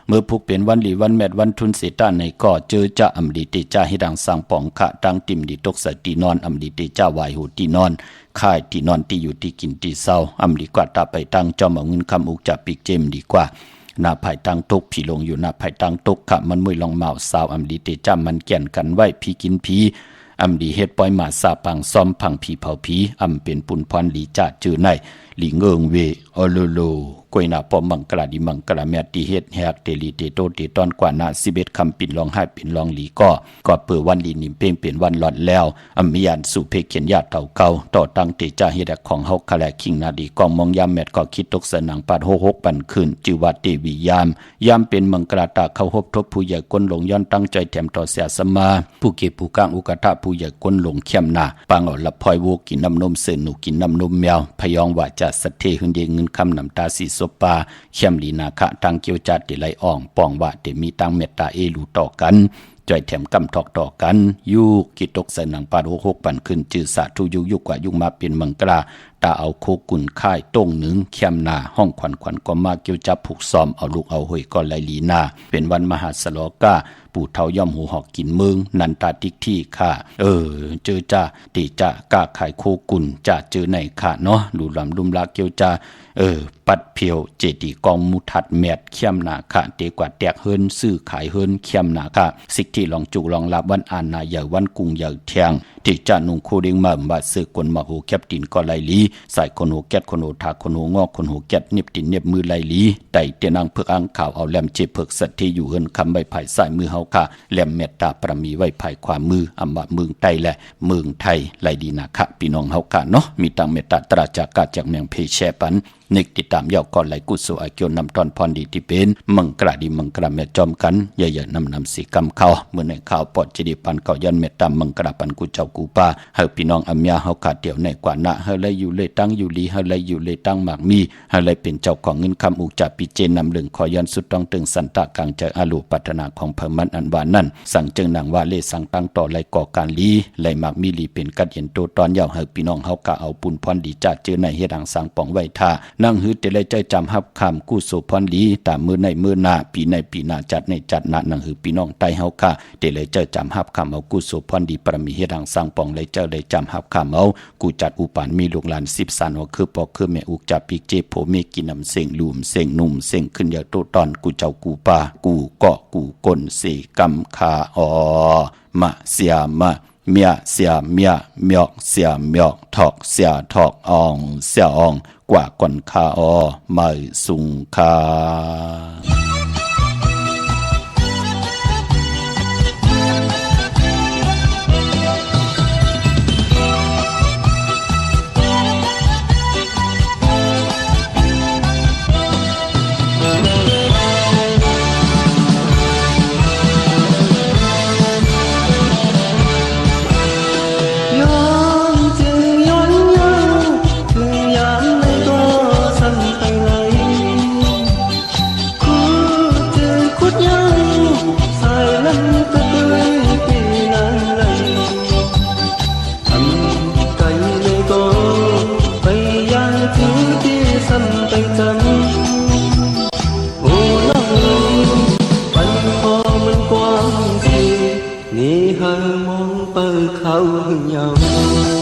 เมื่อพุกเป็นวันหลีวันแมดวันทุนเสตาในก่อเจอจะอำดีเตจ้าให้ดังสังปองขะดังติมดีตกสตีนอนอำดีเตจ้าวายหูตีนอนค่ายตีนอนตีอยู่ที่กินตีเศร้าอำดีกว่าตาไปตั้งจอมเอาเงินคำอุกจับปีกเจมดีกว่าหน้าภายตั้งตกผีลงอยู่หน้าภายตั้งตกขะมันมือลองเมาสาวอำดีเตจ้ามันแก่นกันไว้ผีกินผีอำดีเฮ็ดปล่อยหมาซาปังซ้อมพังผีเผาผีอำเป็นปุนพรลีจ่าจือในหลีเงิงเวอโลโลกวยนาปอมังกระดิมังกระแมตีเฮ็ดแฮกเตลีเตโตเตตอนกว่านา11คำปิ่นลองให้ปิ่นลองหลีก็เปิดวันลีนิมเป้งเป็นวันหลอดแล้วอำมียันสู่เพเขียนญาติเต่าเก่าต่อตั้งเตจ้าเฮ็ดของเฮาคาแลคิงนาดีกองมองยามแมดก็คิดตกสนังปาด66ปันขึ้นจิวัดเตวิยามเป็นมังกระตาเข้าพบทบผู้ใหญ่ก้นหลงย้อนตั้งใจแถมต่อเสียสมาผู้เก็บผู้กลางอุกทะผู้ใหญ่ก้นหลงเข้มหน้าปางเอาละพลอยโวกินน้ำนมเสือหนูกินน้ำนมแมวพยองว่าจะสะเทหึนเดเงินคำน้ำตาสีศพปาเข้มลีนาคะทางเกี่ยวจัดติไหลอ่องปองว่าเตมีตังเมตตาเอลูต่อกันจ่อยแถมกำทอกต่อกันยุกิตกใส่หนังปาด66ปันขึ้นจือสาทุยุกว่ายุงมาเป็นมังกราตาเอาโคกุนค่ายต้งหนึ่งเข้มนาห้องขวัญก็มาเกี่ยวจับผูกซ้อมเอาลูกเอาหอยก็ไหลลีนาเป็นวันมหาสโลกาปู่เฒ่าย่อมหูหอกกินเมืองนันตาติกที่ค่ะเจอจ้าติจ้ากาขายโคกุนจะเจอในค่ะเนาะดูลำลุมลาเกี่ยวจ้าปัดเพียวเจดีกองมุทัดแมดเข้มนาค่ะเตกว่าแตกเฮินซื้อขายเฮินเข้มนาค่ะสิกที่ลองจุลองลับวันอ่านนาใหญ่วันกุงใหญ่เทียงที่จะนุ่งโคเด้งมาบาดซื้อกวนมาโหแคบตินก็ไหลลีใส่คนโหแกดคนโหทาคนโหงอกคนโหแกดเน็บตินเน็บมือไหลลีไต่เตนังเพิกอังข่าวเอาแหลมเจ็บเพิกสัตที่อยู่เฮินคำใบไผ่ใส่มือเฮาค่ะแหลมเมตตาประมีไว้ภายขวามืออำมาเมืองไต้และเมืองไทยไหลดีนะคะพี่น้องเฮาค่ะเนาะมีตังเมตตาตราจากกาจากเมืองเพแชปันนึกติดตามยาวก่อนไหลกุศลอาเกียวนำตอนพรดีที่เป็นมังกระดีมังกระแม่จอมกันอย่าๆนำสีกำเข้าเมื่อในข่าวปอดจิดิปันเก่ายันเมตตามังกระปันกุเจ้ากูป้าเฮาพี่น้องอำยาเฮาขาดเดี่ยวในกว่านะเฮาเลยอยู่เลยตั้งอยู่ลีเฮาเลยอยู่เลยตั้งหมากมีเฮาเลยเป็นเจ้าของเงินคำอุกจับปีเจนนำเรื่องขอยันสุดต้องตึงสันตะกังใจอาลูปัฒนาของเพิ่มมันอันวานั่นสั่งจึงนางว่าเลสั่งตั้งต่อไหลก่อการลีไหลหมากมีลีเป็นกัดเย็นโตตอนยาวเฮาพี่น้องเฮากะเอาปุนพรดีจัดเจอในเฮ็ดหังสังปองไว้ท่านั่งหือเตเลยใจจำฮับคำกู้โสพรลีตามมือในมือหน้าปีในปีหน้าจัดในจัดหน้านังหือพี่น้องไตเฮาค่ะเตเลยใจจำฮับคำเอากู้โสพรดีประมีเฮ็ดหังสังปองเลยเจ้าเลยจำฮับคำเอากูจัดอุปานมีลูกหลาน10สันว่าคือปอคือแม่อุกจับปีเจโผเมกินนำเสียงลุมเสียงนุ่มเสียงขึ้นยาโตตอนกูเจ้ากูป่ากูเกาะกูกลเสกำคามะเสียมะเมียเสียเมียเมียกเสียเมียกถอกเสียถอกอองเสียอองกว่าก่อนคาไม่สุงคานี่หามองเปิดเขาหึงยาว